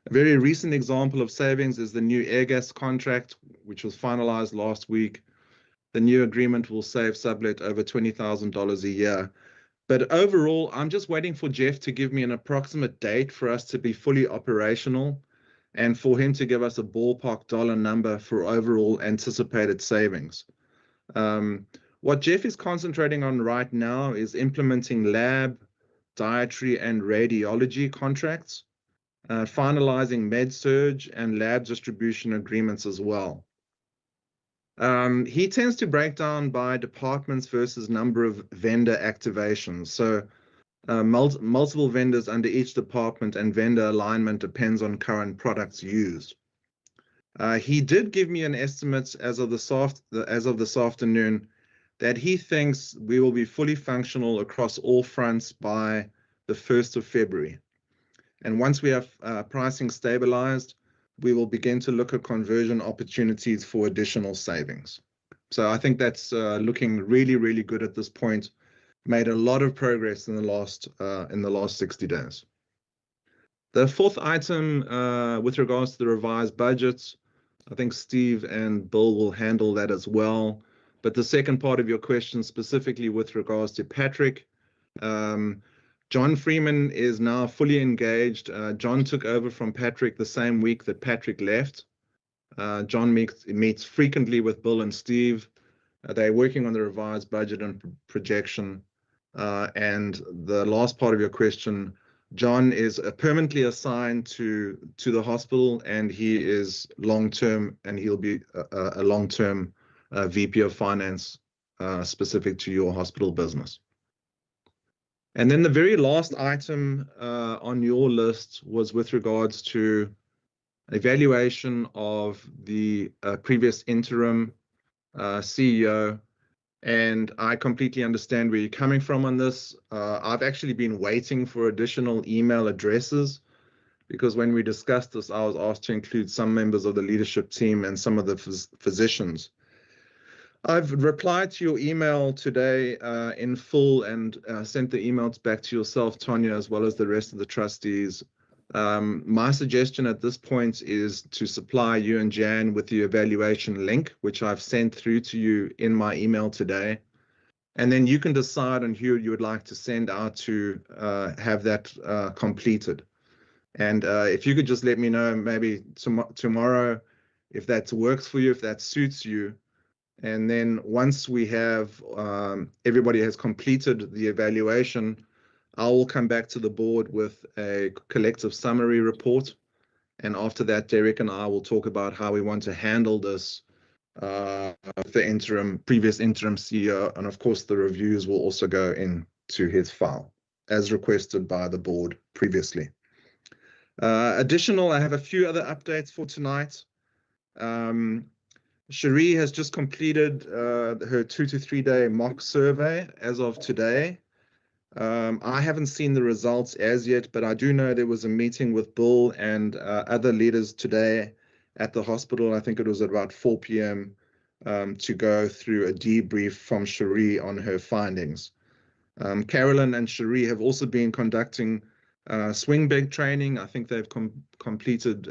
A very recent example of savings is the new Airgas contract, which was finalized last week. The new agreement will save Sublette over $20,000 a year. But overall, I'm just waiting for Jeff to give me an approximate date for us to be fully operational and for him to give us a ballpark dollar number for overall anticipated savings. What Jeff is concentrating on right now is implementing lab, dietary, and radiology contracts, finalizing med-surg and lab distribution agreements as well. He tends to break down by departments versus number of vendor activations. So multiple vendors under each department, and vendor alignment depends on current products used. He did give me an estimate as of this afternoon that he thinks we will be fully functional across all fronts by the 1st of February. And once we have pricing stabilized, we will begin to look at conversion opportunities for additional savings. So I think that's looking really, really good at this point. Made a lot of progress in the last 60 days. The fourth item with regards to the revised budgets, I think Steve and Bill will handle that as well. But the second part of your question, specifically with regards to Patrick, John Freeman is now fully engaged. John took over from Patrick the same week that Patrick left. John meets frequently with Bill and Steve. They're working on the revised budget and projection. And the last part of your question, John is permanently assigned to the hospital, and he is long-term, and he'll be a long-term VP of Finance specific to your hospital business. And then the very last item on your list was with regards to evaluation of the previous interim CEO. And I completely understand where you're coming from on this. I've actually been waiting for additional email addresses because when we discussed this, I was asked to include some members of the leadership team and some of the physicians. I've replied to your email today in full and sent the emails back to yourself, Tanya, as well as the rest of the trustees. My suggestion at this point is to supply you and Jan with the evaluation link, which I've sent through to you in my email today. And then you can decide on who you would like to send out to have that completed. And if you could just let me know maybe tomorrow if that works for you, if that suits you. And then once we have everybody has completed the evaluation, I will come back to the board with a collective summary report. And after that, Derek and I will talk about how we want to handle this, the previous interim CEO. And of course, the reviews will also go into his file as requested by the board previously. Additional, I have a few other updates for tonight. Cherie has just completed her 2 to 3 day mock survey as of today. I haven't seen the results as yet, but I do know there was a meeting with Bill and other leaders today at the hospital. I think it was at about 4 p.m. To go through a debrief from Cherie on her findings. Carolyn and Cherie have also been conducting swing bed training. I think they've completed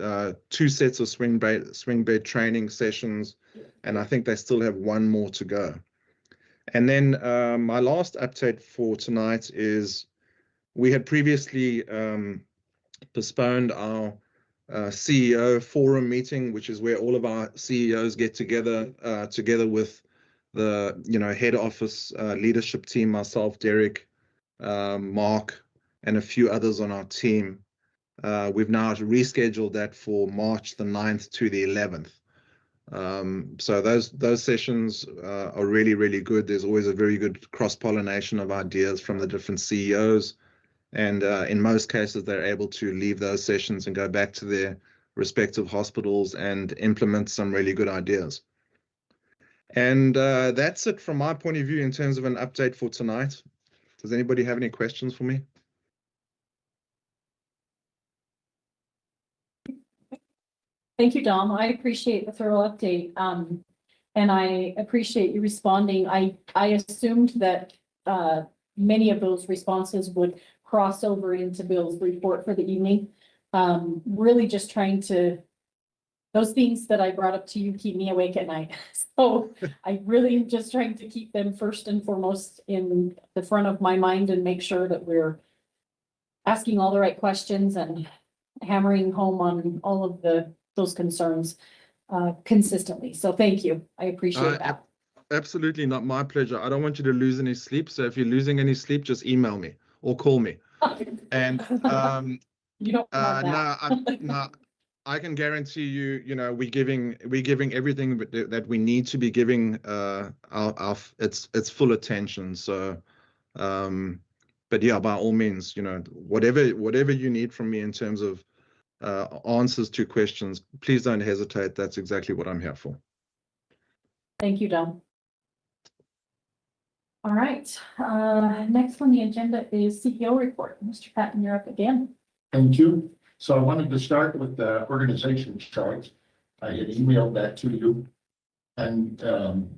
2 sets of swing bed training sessions, and I think they still have 1 more to go. And then my last update for tonight is we had previously postponed our CEO forum meeting, which is where all of our CEOs get together with the head office leadership team, myself, Derek, Mark, and a few others on our team. We've now rescheduled that for March the 9th to the 11th. So those sessions are really, really good. There's always a very good cross-pollination of ideas from the different CEOs. And in most cases, they're able to leave those sessions and go back to their respective hospitals and implement some really good ideas. And that's it from my point of view in terms of an update for tonight. Does anybody have any questions for me? Thank you, Dom. I appreciate the thorough update. And I appreciate you responding. I assumed that many of those responses would cross over into Bill's report for the evening. Really just trying to, those things that I brought up to you keep me awake at night. So I really am just trying to keep them first and foremost in the front of my mind and make sure that we're asking all the right questions and hammering home on all of those concerns consistently. So thank you. I appreciate that. Absolutely not, my pleasure. I don't want you to lose any sleep. So if you're losing any sleep, just email me or call me. And you don't want that. no, I can guarantee you, we're giving everything that we need to be giving its full attention. So, but yeah, by all means, whatever you need from me in terms of answers to questions, please don't hesitate. That's exactly what I'm here for. Thank you, Dom. All right, next on the agenda is CEO report. Mr. Patton, you're up again. Thank you. So I wanted to start with the organization chart. I had emailed that to you. And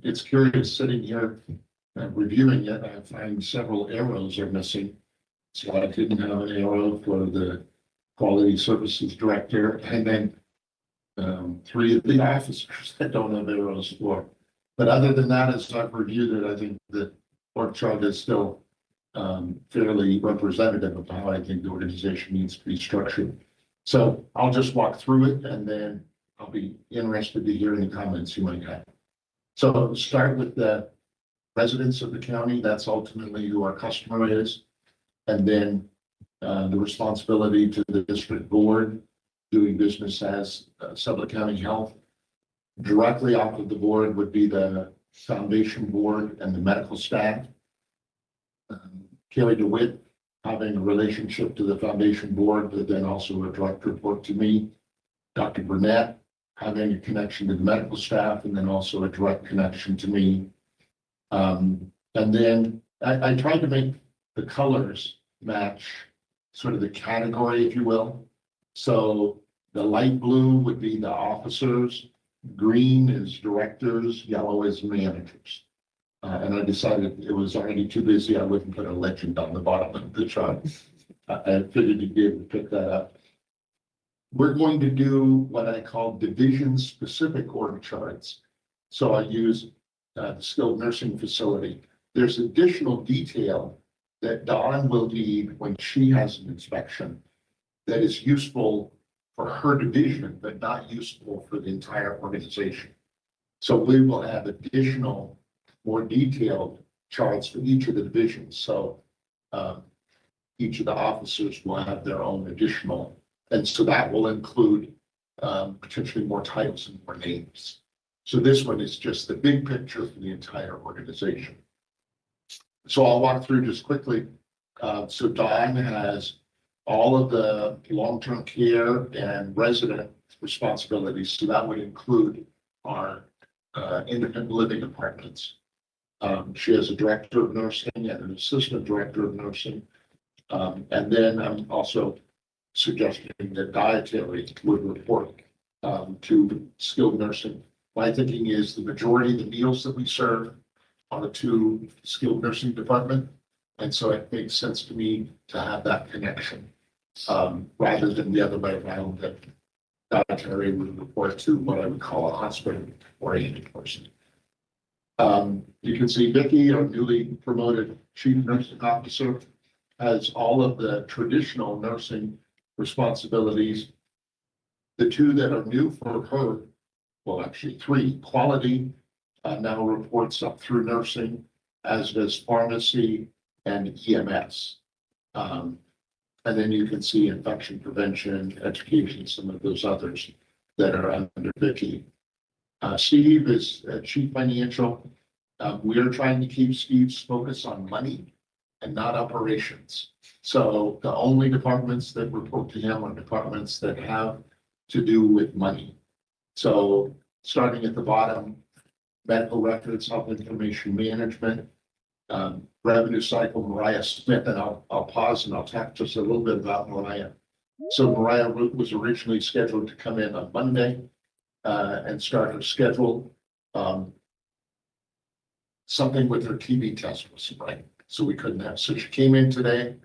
it's curious sitting here reviewing it, I find several arrows are missing. So I didn't have an arrow for the quality services director, and then 3 of the officers that don't have arrows for. But other than that, as I've reviewed it, I think the org chart is still fairly representative of how I think the organization needs to be structured. So I'll just walk through it, and then I'll be interested to hear any comments you might have. So start with the residents of the county. That's ultimately who our customer is. And then the responsibility to the district board, doing business as Sublette County Health. Directly off of the board would be the foundation board and the medical staff. Carrie DeWitt having a relationship to the foundation board, but then also a direct report to me. Dr. Burnett having a connection to the medical staff and then also a direct connection to me. And then I tried to make the colors match sort of the category, if you will. So the light blue would be the officers, green is directors, yellow is managers. And I decided it was already too busy. I wouldn't put a legend on the bottom of the chart. I figured you'd be able to pick that up. We're going to do what I call division-specific org charts. So I use the skilled nursing facility. There's additional detail that Dawn will need when she has an inspection that is useful for her division, but not useful for the entire organization. So we will have additional, more detailed charts for each of the divisions. So each of the officers will have their own additional, and so that will include potentially more titles and more names. So this one is just the big picture for the entire organization. So I'll walk through just quickly. So Dawn has all of the long-term care and resident responsibilities. So that would include our independent living apartments. She has a director of nursing and an assistant director of nursing. And then I'm also suggesting that dietary would report to skilled nursing. My thinking is the majority of the meals that we serve are to skilled nursing department. And so it makes sense to me to have that connection rather than the other way around, that dietary would report to what I would call a hospital-oriented person. You can see Vicki, our newly promoted chief nursing officer, has all of the traditional nursing responsibilities. The two that are new for her, well, actually three, quality now reports up through nursing, as does pharmacy and EMS. And then you can see infection prevention, education, some of those others that are under Vicki. Steve is chief financial. We are trying to keep Steve's focus on money and not operations. So the only departments that report to him are departments that have to do with money. So starting at the bottom, medical records, health information management, revenue cycle, Mariah Smith, and I'll pause and I'll talk just a little bit about Mariah. So Mariah was originally scheduled to come in on Monday and start her schedule. Something with her TB test was right, so we couldn't have. So she came in today,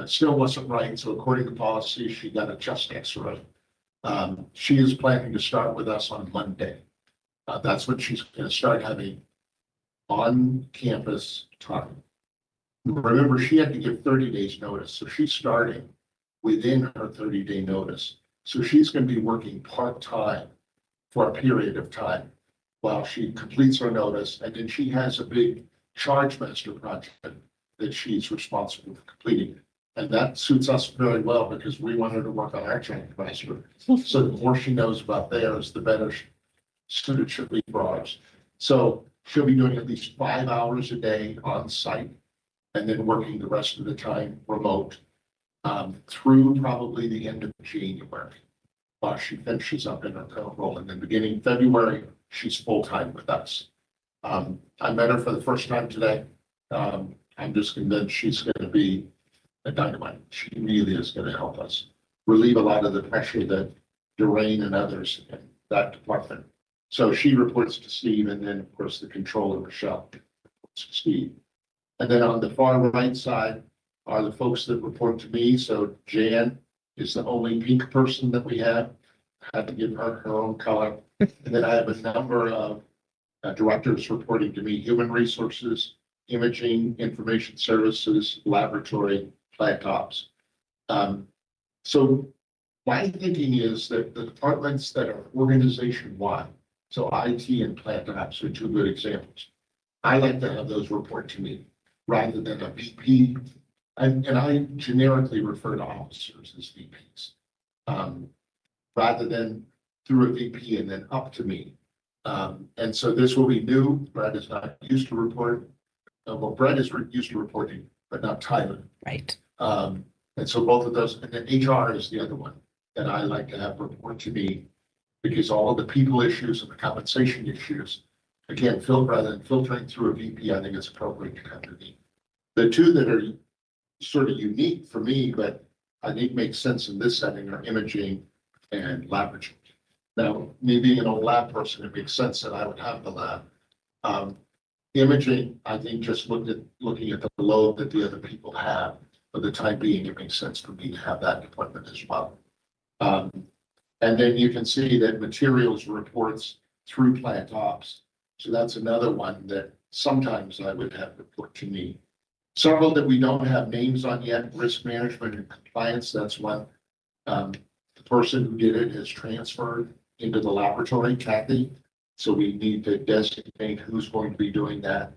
still wasn't right. So according to policy, she got a chest X-ray. She is planning to start with us on Monday. That's when she's going to start having on-campus time. Remember, she had to give 30 days notice, so she's starting within her 30-day notice. So she's going to be working part-time for a period of time while she completes her notice, and then she has a big charge master project that she's responsible for completing. And that suits us very well because we want her to work on our charge master. So the more she knows about theirs, the better suited she'll be for ours. So she'll be doing at least 5 hours a day on site and then working the rest of the time remote through probably the end of January while she finishes up in her current role. And then beginning February, she's full-time with us. I met her for the first time today. I'm just convinced she's going to be a dynamite. She really is going to help us relieve a lot of the pressure that Doreen and others in that department. So she reports to Steve, and then of course the controller, Michelle, reports to Steve. And then on the far right side are the folks that report to me. So Jan is the only pink person that we have. I had to give her her own color. And then I have a number of directors reporting to me: human resources, imaging, information services, laboratory, plant ops. So my thinking is that the departments that are organization-wide, so IT and plant ops are two good examples. I like to have those report to me rather than a VP and I generically refer to officers as VPs. Rather than through a VP and then up to me. And so this will be new. Brett is not used to report. Well, Brett is used to reporting, but not Tyler. Right. And so both of those, and then HR is the other one that I like to have report to me, because all of the people issues and the compensation issues, again, rather than filtering through a VP, I think it's appropriate to come to me. The two that are sort of unique for me, but I think make sense in this setting are imaging and laboratory. Now, me being an old lab person, it makes sense that I would have the lab. Imaging, I think just looking at the load that the other people have, for the time being, it makes sense for me to have that department as well. And then you can see that materials reports through plant ops. So that's another one that sometimes I would have report to me. Several that we don't have names on yet, risk management and compliance, that's one. The person who did it has transferred into the laboratory, Kathy. So we need to designate who's going to be doing that.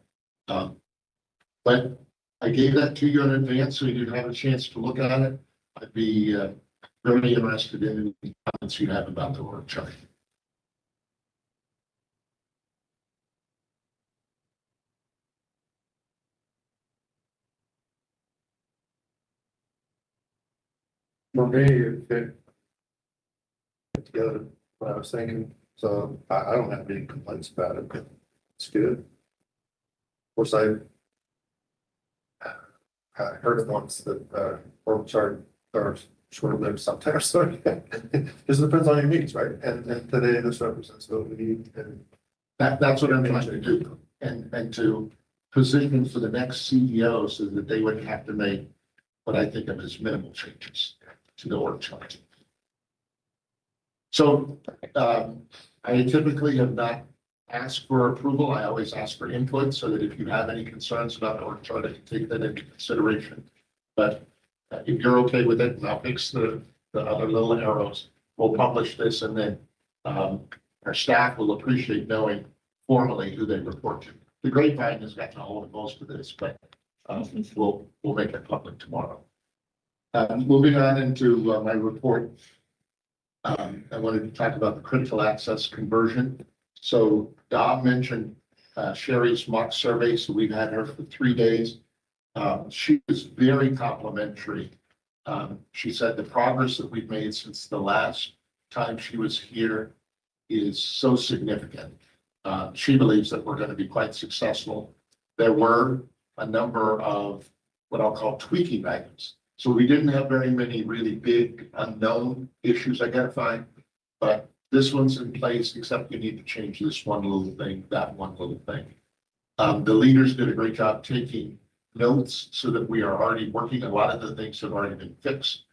But I gave that to you in advance, so you have a chance to look at it. I'd be really interested in any comments you have about the work chart. For me, it fit together what I was thinking, so I don't have any complaints about it, but it's good. Of course, I heard it once that org chart are short-lived sometimes, so just depends on your needs, right? And today this represents what we need, and That's what I'm trying to do, and to position for the next CEO so that they wouldn't have to make what I think of as minimal changes to the org chart. So I typically have not asked for approval. I always ask for input so that if you have any concerns about the org chart, I can take that into consideration. But if you're okay with it, and I'll fix the other little arrows, we'll publish this, and then our staff will appreciate knowing formally who they report to. The grapevine has gotten a hold of most of this, but we'll make it public tomorrow. Moving on into my report. I wanted to talk about the critical access conversion. So Dom mentioned Sherry's mock survey. So we've had her for 3 days. She was very complimentary. She said the progress that we've made since the last time she was here is so significant. She believes that we're going to be quite successful. There were a number of what I'll call tweaking items. So we didn't have very many really big unknown issues identified, but this one's in place, except you need to change this one little thing, that one little thing. The leaders did a great job taking notes so that we are already working. A lot of the things have already been fixed,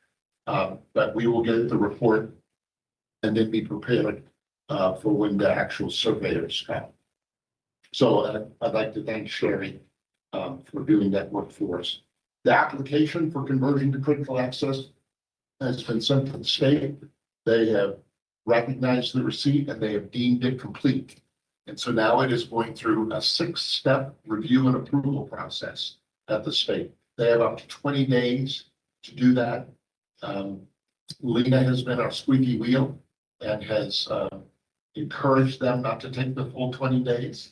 but we will get the report and then be prepared for when the actual surveyors come. So I'd like to thank Sherry for doing that work for us. The application for conversion to critical access has been sent to the state. They have recognized the receipt and they have deemed it complete. And so now it is going through a 6-step review and approval process at the state. They have up to 20 days to do that. Lena has been our squeaky wheel and has encouraged them not to take the full 20 days.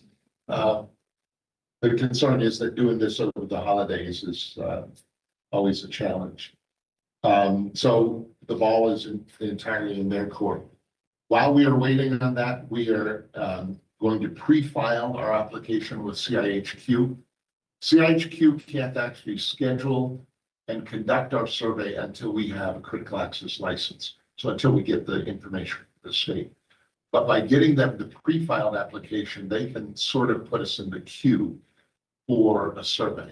The concern is that doing this over the holidays is always a challenge. So the ball is entirely in their court. While we are waiting on that, we are going to pre-file our application with CIHQ. CIHQ can't actually schedule and conduct our survey until we have a critical access license. So until we get the information from the state. But by getting them the pre-filed application, they can sort of put us in the queue for a survey.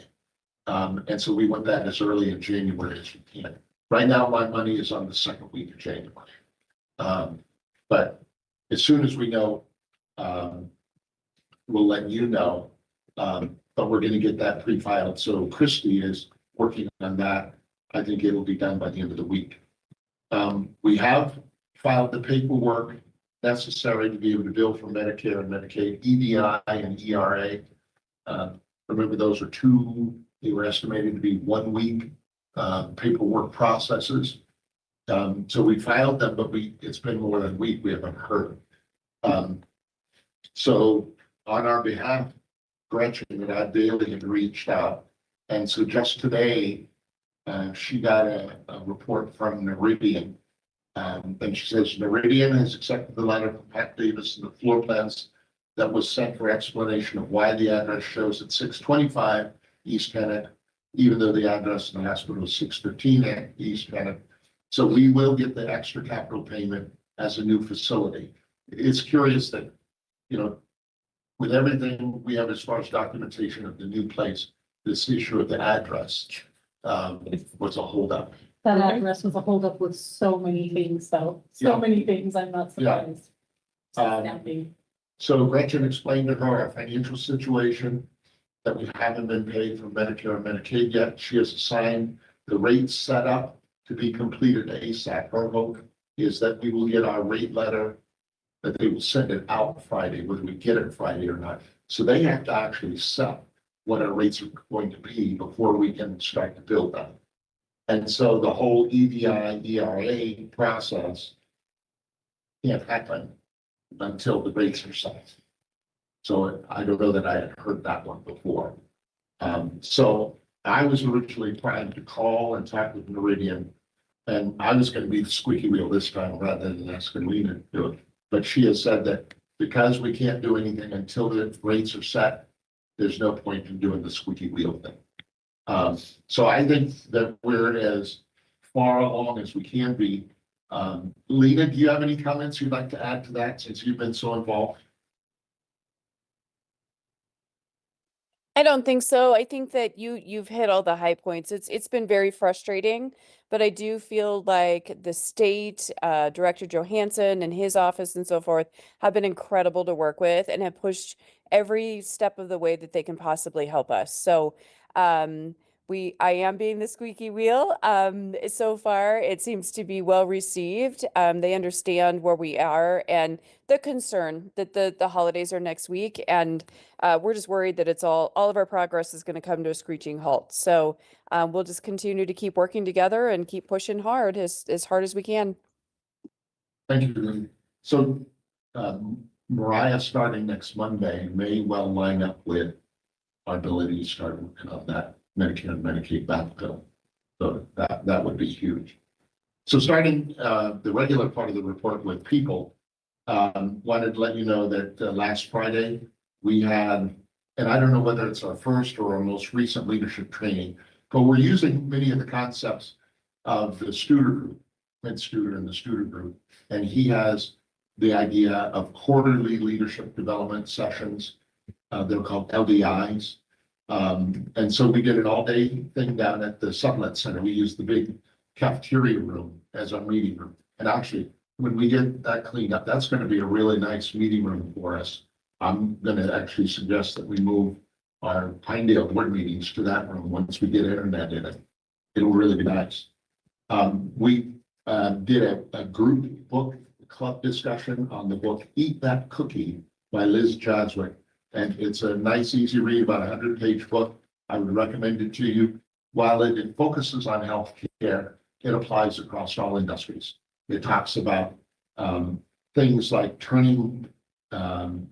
And so we want that as early in January as we can. Right now, my money is on the second week of January. But as soon as we know, we'll let you know. But we're going to get that pre-filed. So Christy is working on that. I think it'll be done by the end of the week. We have filed the paperwork necessary to be able to bill for Medicare and Medicaid, EDI and ERA. Remember, those are 2 They were estimated to be 1 week paperwork processes. So we filed them, but it's been more than a week. We haven't heard. So on our behalf, Gretchen and I daily had reached out. And so just today, she got a report from Meridian. And she says Meridian has accepted the letter from Pat Davis and the floor plans that was sent for explanation of why the address shows at 625 East Kennett, even though the address in the hospital is 613 East Kennett. So we will get the extra capital payment as a new facility. It's curious that, you know, with everything we have as far as documentation of the new place, this issue of the address was a holdup. That address was a holdup with so many things, though. So Yeah. many things, I'm not Yeah. surprised. Um, So Gretchen explained to her our financial situation, that we haven't been paid for Medicare and Medicaid yet. She has assigned the rates set up to be completed ASAP. Her hope is that we will get our rate letter, that they will send it out Friday, whether we get it Friday or not. So they have to actually set what our rates are going to be before we can start to build them. And so the whole EDI, ERA process can't happen until the rates are set. So I don't know that I had heard that one before. So I was originally trying to call and talk with Meridian, and I was going to be the squeaky wheel this time rather than asking Lena to do it. But she has said that because we can't do anything until the rates are set, there's no point in doing the squeaky wheel thing. So I think that we're as far along as we can be. Lena, do you have any comments you'd like to add to that since you've been so involved? I don't think so. I think that you've hit all the high points. It's been very frustrating, but I do feel like the state, Director Johansson and his office and so forth have been incredible to work with and have pushed every step of the way that they can possibly help us. So I am being the squeaky wheel. So far it seems to be well received. They understand where we are and the concern that the holidays are next week, and we're just worried that it's all of our progress is going to come to a screeching halt. So we'll just continue to keep working together and keep pushing hard as hard as we can. Thank you, Lynn. So Mariah starting next Monday may well line up with our ability to start working on that Medicare and Medicaid backfill. So that would be huge. So starting the regular part of the report with people, wanted to let you know that last Friday we had, and I don't know whether it's our first or our most recent leadership training, but we're using many of the concepts of the Studer group, Ed Studer and the Studer group, and he has the idea of quarterly leadership development sessions. They're called LDIs. And so we did an all-day thing down at the Sublette Center. We used the big cafeteria room as our meeting room. And actually, when we get that cleaned up, that's going to be a really nice meeting room for us. I'm going to actually suggest that we move our Pinedale board meetings to that room once we get internet in it. It'll really be nice. We did a group book club discussion on the book Eat That Cookie by Liz Joswick. And it's a nice, easy read, about a 100-page book. I would recommend it to you. While it focuses on healthcare, it applies across all industries. It talks about things like turning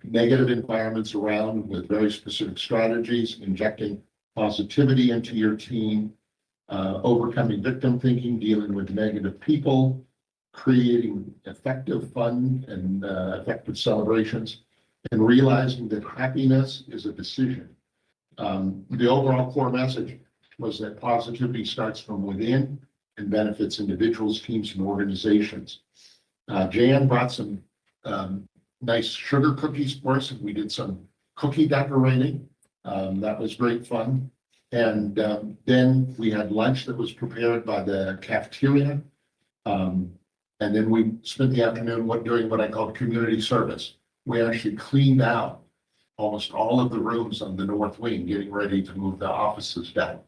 negative environments around with very specific strategies, injecting positivity into your team, overcoming victim thinking, dealing with negative people, creating effective fun and effective celebrations, and realizing that happiness is a decision. The overall core message was that positivity starts from within and benefits individuals, teams, and organizations. Jan brought some nice sugar cookies for us, and we did some cookie decorating. That was great fun. And then we had lunch that was prepared by the cafeteria. And then we spent the afternoon doing what I call community service. We actually cleaned out almost all of the rooms on the north wing, getting ready to move the offices down.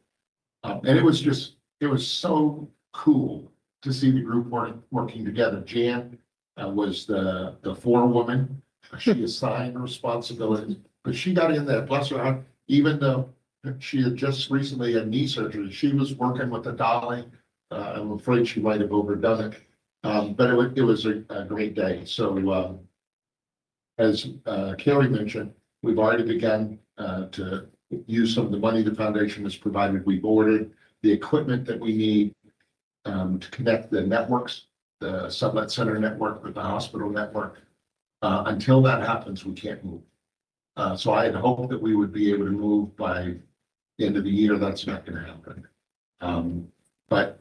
And it was so cool to see the group working together. Jan was the forewoman. She assigned responsibilities, but she got in there, bless her heart, even though she had just recently had knee surgery. She was working with the dolly. I'm afraid she might have overdone it. But it was a great day. So, as Carrie mentioned, we've already begun to use some of the money the foundation has provided. We've ordered the equipment that we need to connect the networks, the Sublette Center network with the hospital network. Until that happens, we can't move. So I had hoped that we would be able to move by the end of the year. That's not going to happen. But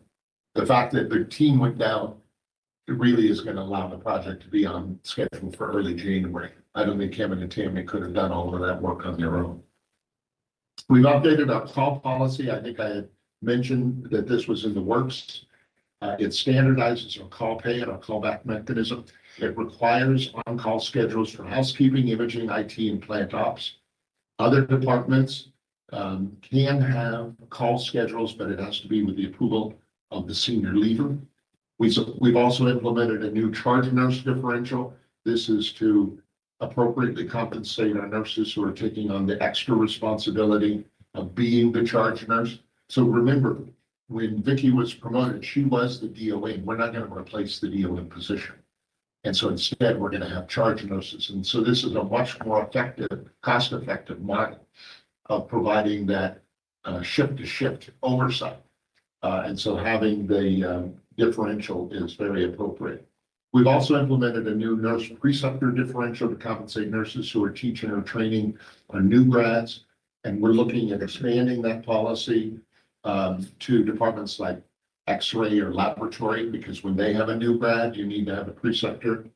the fact that the team went down, it really is going to allow the project to be on schedule for early January. I don't think Kevin and Tammy could have done all of that work on their own. We've updated our call policy. I think I had mentioned that this was in the works. It standardizes our call pay and our callback mechanism. It requires on-call schedules for housekeeping, imaging, IT, and plant ops. Other departments can have call schedules, but it has to be with the approval of the senior leader. We've also implemented a new charge nurse differential. This is to appropriately compensate our nurses who are taking on the extra responsibility of being the charge nurse. So remember, when Vicki was promoted, she was the DON. We're not going to replace the DON position. And so instead, we're going to have charge nurses. And so this is a much more effective, cost-effective model of providing that shift-to-shift oversight. And so having the differential is very appropriate. We've also implemented a new nurse preceptor differential to compensate nurses who are teaching or training our new grads. And we're looking at expanding that policy to departments like X-ray or laboratory, because when they have a new grad, you need to have a preceptor.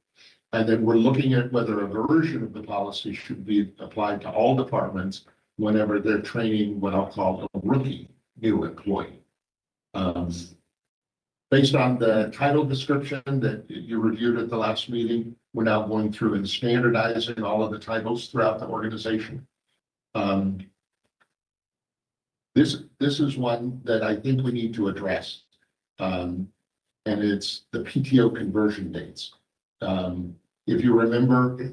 And then we're looking at whether a version of the policy should be applied to all departments whenever they're training what I'll call a rookie new employee. Based on the title description that you reviewed at the last meeting, we're now going through and standardizing all of the titles throughout the organization. This is one that I think we need to address. And it's the PTO conversion dates. If you remember,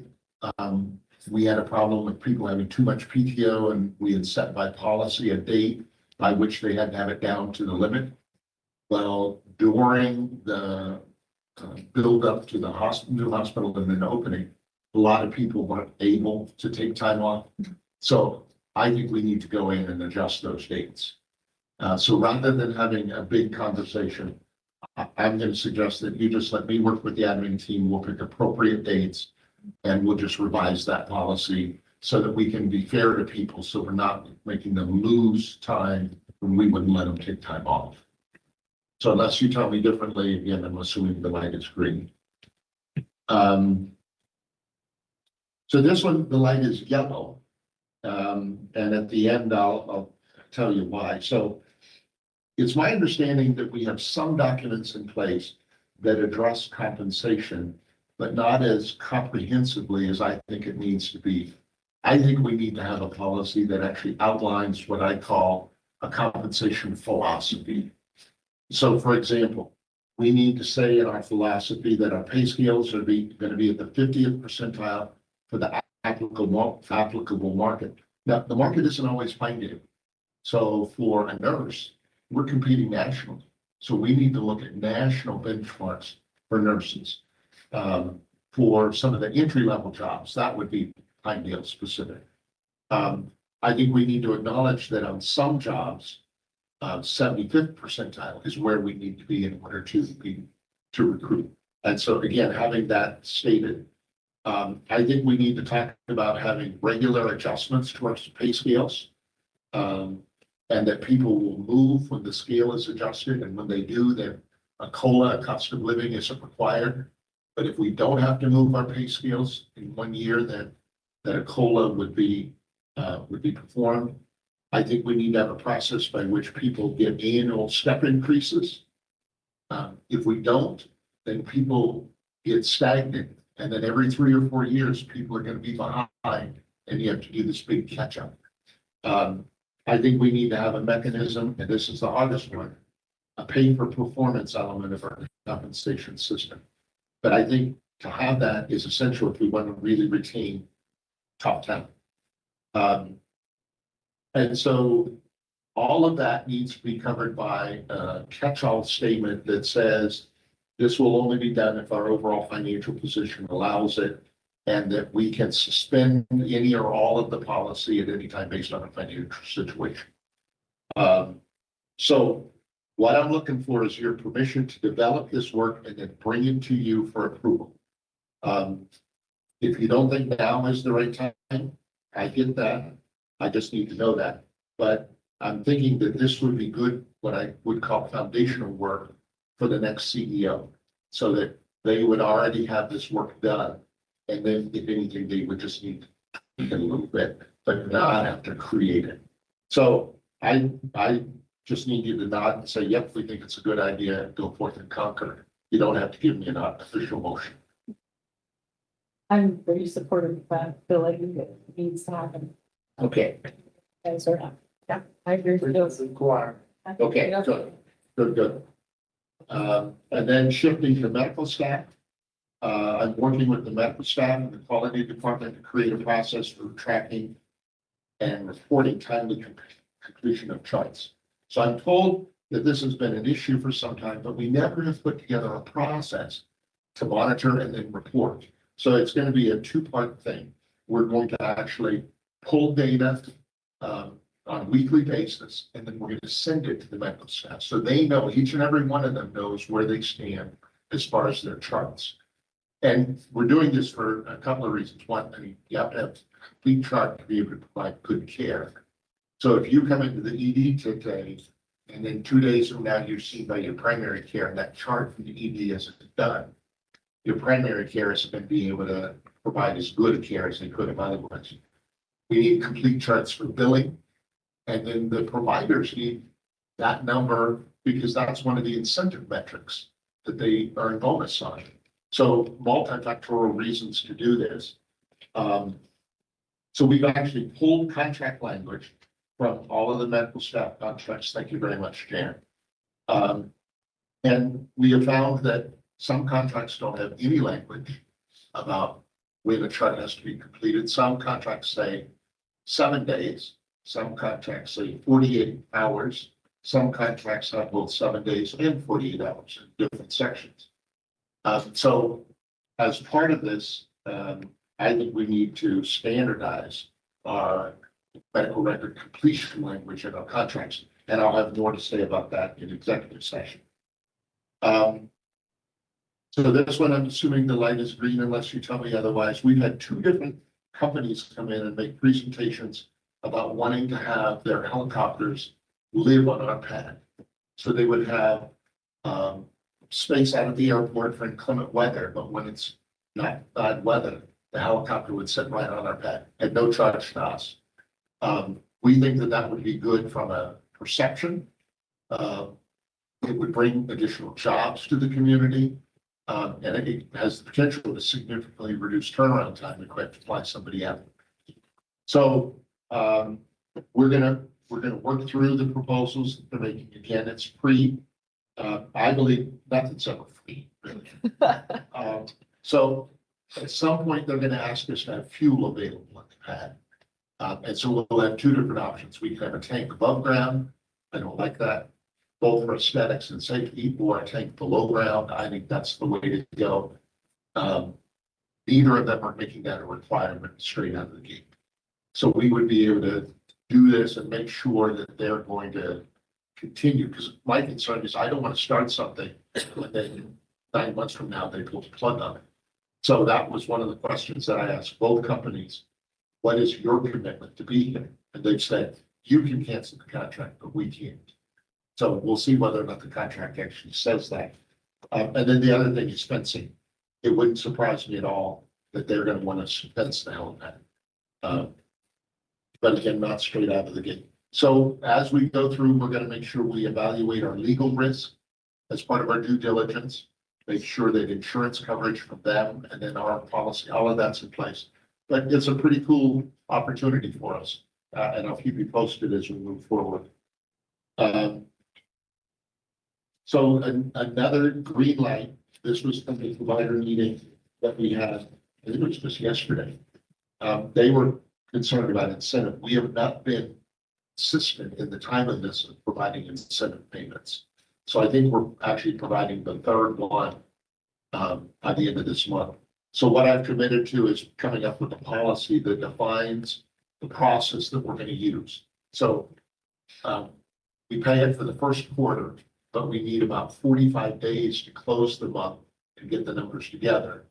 we had a problem with people having too much PTO, and we had set by policy a date by which they had to have it down to the limit. Well, during the build up to the new hospital and then opening, a lot of people weren't able to take time off. So I think we need to go in and adjust those dates. So rather than having a big conversation, I'm going to suggest that you just let me work with the admin team. We'll pick appropriate dates and we'll just revise that policy so that we can be fair to people. So we're not making them lose time when we wouldn't let them take time off. So unless you tell me differently, again, I'm assuming the light is green. So this one, the light is yellow. And at the end, I'll tell you why. So it's my understanding that we have some documents in place that address compensation, but not as comprehensively as I think it needs to be. I think we need to have a policy that actually outlines what I call a compensation philosophy. So for example, we need to say in our philosophy that our pay scales are going to be at the 50th percentile for the applicable market. Now, the market isn't always pine daily. So for a nurse, we're competing nationally. So we need to look at national benchmarks for nurses. For some of the entry-level jobs, that would be Pinedale specific. I think we need to acknowledge that on some jobs, 75th percentile is where we need to be in order to recruit. And so again, having that stated, I think we need to talk about having regular adjustments to our pay scales. And that people will move when the scale is adjusted, and when they do, then a COLA, a cost of living, isn't required. But if we don't have to move our pay scales in 1 year, then a COLA would be performed. I think we need to have a process by which people get annual step increases. If we don't, then people get stagnant, and then every 3 or 4 years, people are going to be behind, and you have to do this big catch up. I think we need to have a mechanism, and this is the hardest one, a pay for performance element of our compensation system. But I think to have that is essential if we want to really retain top talent. And so all of that needs to be covered by a catch-all statement that says this will only be done if our overall financial position allows it, and that we can suspend any or all of the policy at any time based on a financial situation. So what I'm looking for is your permission to develop this work and then bring it to you for approval. If you don't think now is the right time, I get that. I just need to know that. But I'm thinking that this would be good, what I would call foundational work for the next CEO, so that they would already have this work done. And then if anything, they would just need to tweak it a little bit, but not have to create it. So I just need you to nod and say, yep, we think it's a good idea, go forth and conquer. You don't have to give me an official motion. I'm very supportive of that. Feel like it needs to happen. Okay, Guys are, yeah, I agree with those. okay, good. And then shifting to medical staff. I'm working with the medical staff and the quality department to create a process for tracking and reporting timely completion of charts. So I'm told that this has been an issue for some time, but we never have put together a process to monitor and then report. So it's going to be a two-part thing. We're going to actually pull data on a weekly basis, and then we're going to send it to the medical staff. So they know, each and every one of them knows where they stand as far as their charts. And we're doing this for a couple of reasons. One, I mean, you have to have a complete chart to be able to provide good care. So if you come into the ED today, and then 2 days from now, you're seen by your primary care, and that chart from the ED isn't done, your primary care isn't going to be able to provide as good a care as they could have otherwise. We need complete charts for billing, and then the providers need that number because that's one of the incentive metrics that they earn bonus on. So multifactorial reasons to do this. So we've actually pulled contract language from all of the medical staff contracts. Thank you very much, Jan. And we have found that some contracts don't have any language about when a chart has to be completed. Some contracts say 7 days, some contracts say 48 hours. Some contracts have both 7 days and 48 hours in different sections. So as part of this, I think we need to standardize our medical record completion language in our contracts. And I'll have more to say about that in executive session. So this one, I'm assuming the light is green unless you tell me otherwise. We've had 2 different companies come in and make presentations about wanting to have their helicopters live on our pad. So they would have space out of the airport for inclement weather, but when it's not bad weather, the helicopter would sit right on our pad at no charge to us. We think that that would be good from a perception. It would bring additional jobs to the community. And it has the potential to significantly reduce turnaround time if we have to fly somebody out. So we're gonna work through the proposals that they're making. Again, it's free. I believe nothing's ever free, really. So at some point, they're gonna ask us to have fuel available on the pad. And so we'll have 2 different options. We can have a tank above ground. I don't like that, both for aesthetics and safety, or a tank below ground. I think that's the way to go. Neither of them are making that a requirement straight out of the gate. So we would be able to do this and make sure that they're going to continue, because my concern is I don't want to start something and then 9 months from now they pull the plug on it. So that was one of the questions that I asked both companies. What is your commitment to be here? And they've said, you can cancel the contract, but we can't. So we'll see whether or not the contract actually says that. And then the other thing is fencing. It wouldn't surprise me at all that they're going to want to fence the helipad. But again, not straight out of the gate. So as we go through, we're going to make sure we evaluate our legal risk as part of our due diligence, make sure that insurance coverage from them and then our policy, all of that's in place. But it's a pretty cool opportunity for us. And I'll keep you posted as we move forward. So another green light, this was from the provider meeting that we had, I think it was just yesterday. They were concerned about incentive. We have not been consistent in the timeliness of providing incentive payments. So I think we're actually providing the third one by the end of this month. So what I've committed to is coming up with a policy that defines the process that we're going to use. So we pay it for the first quarter, but we need about 45 days to close the month and get the numbers together.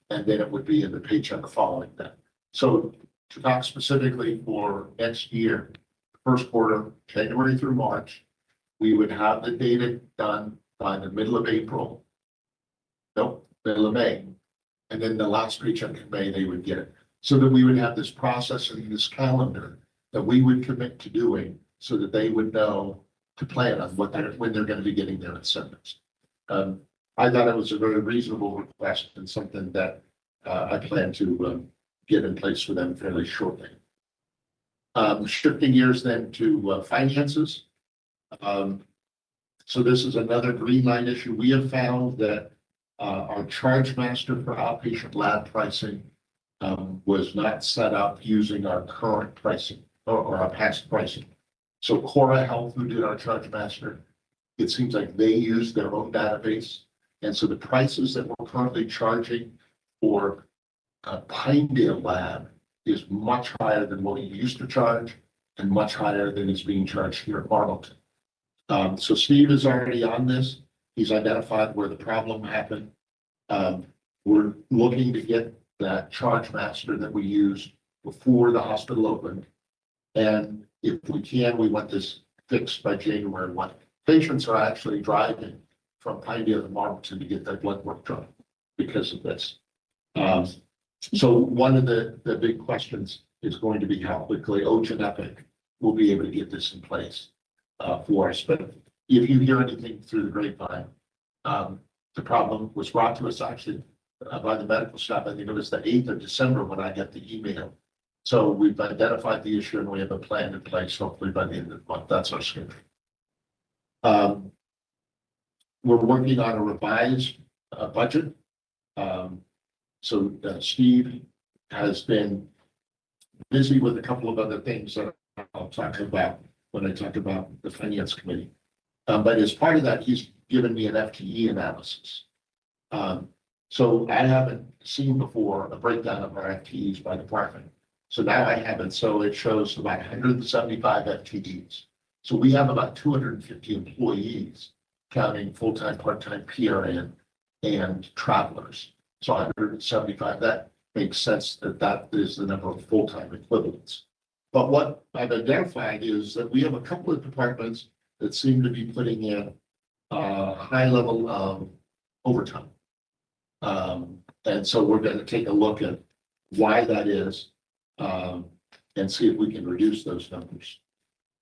And then it would be in the paycheck following that. So to talk specifically for next year, first quarter, January through March, we would have the data done by the middle of April. Nope, middle of May. And then the last paycheck in May, they would get it. So that we would have this process and this calendar that we would commit to doing so that they would know to plan on when they're going to be getting their incentives. I thought it was a very reasonable request and something that I plan to get in place for them fairly shortly. Shifting gears then to finances. So this is another green line issue. We have found that our charge master for outpatient lab pricing was not set up using our current pricing or our past pricing. So Cora Health, who did our charge master, it seems like they use their own database. And so the prices that we're currently charging for Pinedale lab is much higher than what we used to charge and much higher than is being charged here at Arlington. So Steve is already on this. He's identified where the problem happened. We're looking to get that charge master that we used before the hospital opened. And if we can, we want this fixed by January 1. Patients are actually driving from Pinedale to Marlton to get their blood work done because of this. So one of the big questions is going to be how quickly Ocean Epic will be able to get this in place for us. But if you hear anything through the grapevine, the problem was brought to us actually by the medical staff. I think it was the 8th of December when I got the email. So we've identified the issue and we have a plan in place, hopefully by the end of the month. That's our schedule. We're working on a revised budget. So Steve has been busy with a couple of other things that I'll talk about when I talk about the finance committee. But as part of that, he's given me an FTE analysis. So I haven't seen before a breakdown of our FTEs by department. So now I have it. So it shows about 175 FTEs. So we have about 250 employees, counting full-time, part-time, PRN, and travelers. So 175, that makes sense that is the number of full-time equivalents. But what I've identified is that we have a couple of departments that seem to be putting in a high level of overtime. And so we're going to take a look at why that is and see if we can reduce those numbers.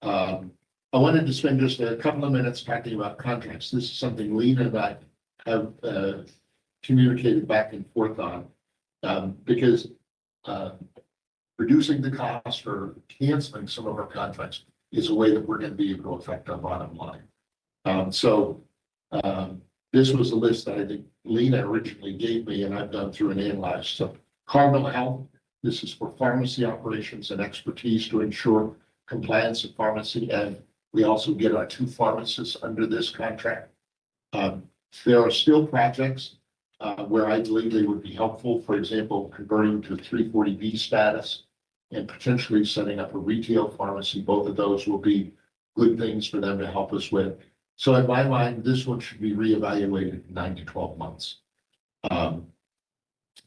I wanted to spend just a couple of minutes talking about contracts. This is something Lena and I have communicated back and forth on because reducing the cost or canceling some of our contracts is a way that we're going to be able to affect our bottom line. This was a list that I think Lena originally gave me and I've done through and analyzed. So Cardinal Health, this is for pharmacy operations and expertise to ensure compliance of pharmacy. And we also get our 2 pharmacists under this contract. There are still projects where I believe they would be helpful. For example, converting to 340B status and potentially setting up a retail pharmacy. Both of those will be good things for them to help us with. So in my mind, this one should be reevaluated in 9 to 12 months.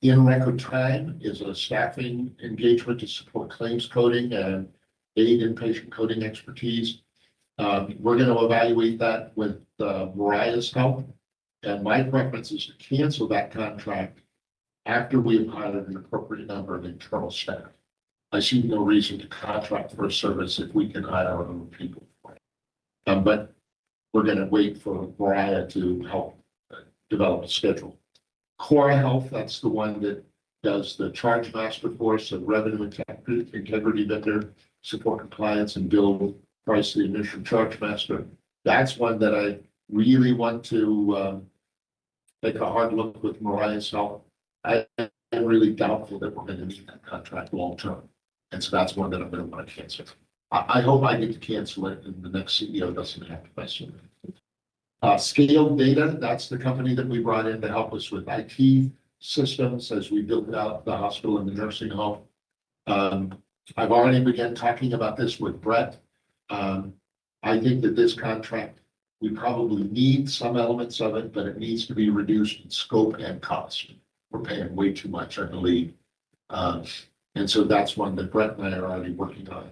In record time is a staffing engagement to support claims coding and aid in patient coding expertise. We're going to evaluate that with Mariah's help. And my preference is to cancel that contract after we have hired an appropriate number of internal staff. I see no reason to contract for a service if we can hire our own people. But we're going to wait for Mariah to help develop a schedule. Cora Health, that's the one that does the charge master for us, the revenue integrity vendor, support compliance and bill price the initial charge master. That's one that I really want to take a hard look with Mariah's help. I am really doubtful that we're going to need that contract long term. And so that's one that I'm going to want to cancel. I hope I get to cancel it and the next CEO doesn't have to question it. Scale Data, that's the company that we brought in to help us with IT systems as we built out the hospital and the nursing home. I've already begun talking about this with Brett. I think that this contract, we probably need some elements of it, but it needs to be reduced in scope and cost. We're paying way too much, I believe. And so that's one that Brett and I are already working on.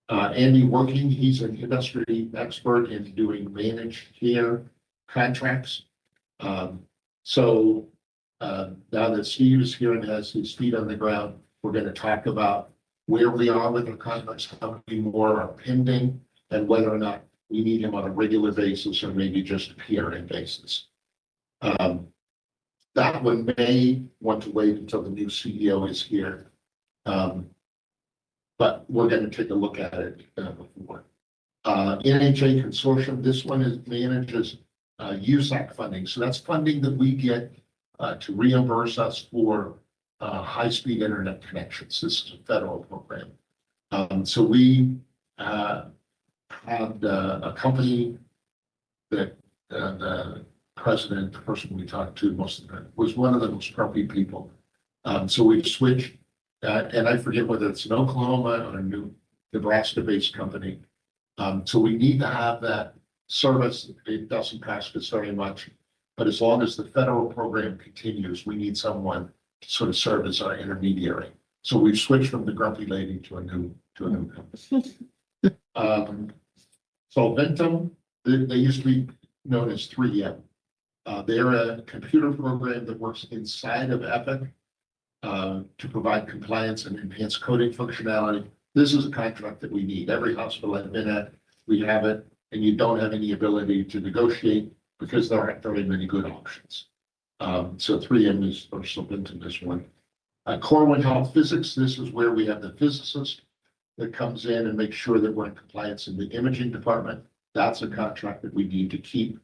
Andy Working, he's an industry expert in doing managed care contracts. So now that Steve is here and has his feet on the ground, we're going to talk about where we are with the contracts, how many more are pending, and whether or not we need him on a regular basis or maybe just a PRN basis. That one may want to wait until the new CEO is here. But we're going to take a look at it before. NHA Consortium, this one manages USAC funding. So that's funding that we get to reimburse us for high-speed internet connections. This is a federal program. So we had a company that the president, the person we talked to most of the time, was one of the most grumpy people. So we've switched. And I forget whether it's an Oklahoma or a new Nebraska-based company. So we need to have that service. It doesn't cost us very much, but as long as the federal program continues, we need someone to sort of serve as our intermediary. So we've switched from the grumpy lady to a new company. Solventum, they used to be known as 3M. They're a computer program that works inside of Epic. To provide compliance and enhanced coding functionality. This is a contract that we need. Every hospital I've been at, we have it, and you don't have any ability to negotiate because there aren't very many good options. So 3M is or something to this one. Corwin Health Physics, this is where we have the physicist that comes in and makes sure that we're in compliance in the imaging department. That's a contract that we need to keep.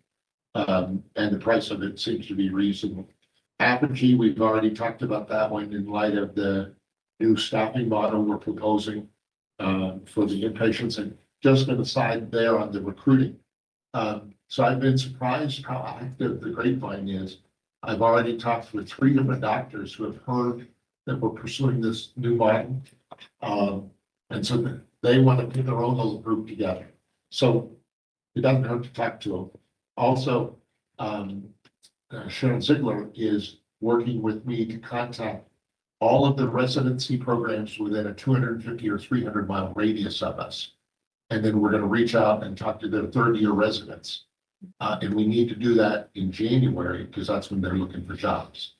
And the price of it seems to be reasonable. Apogee, we've already talked about that one in light of the new staffing model we're proposing for the inpatients. And just an aside there on the recruiting. So I've been surprised how active the grapevine is. I've already talked with 3 different doctors who have heard that we're pursuing this new model. And so they want to put their own little group together. So it doesn't hurt to talk to them. Also, Sharon Ziegler is working with me to contact all of the residency programs within a 250 or 300 mile radius of us. And then we're going to reach out and talk to their 3rd-year residents. And we need to do that in January because that's when they're looking for jobs.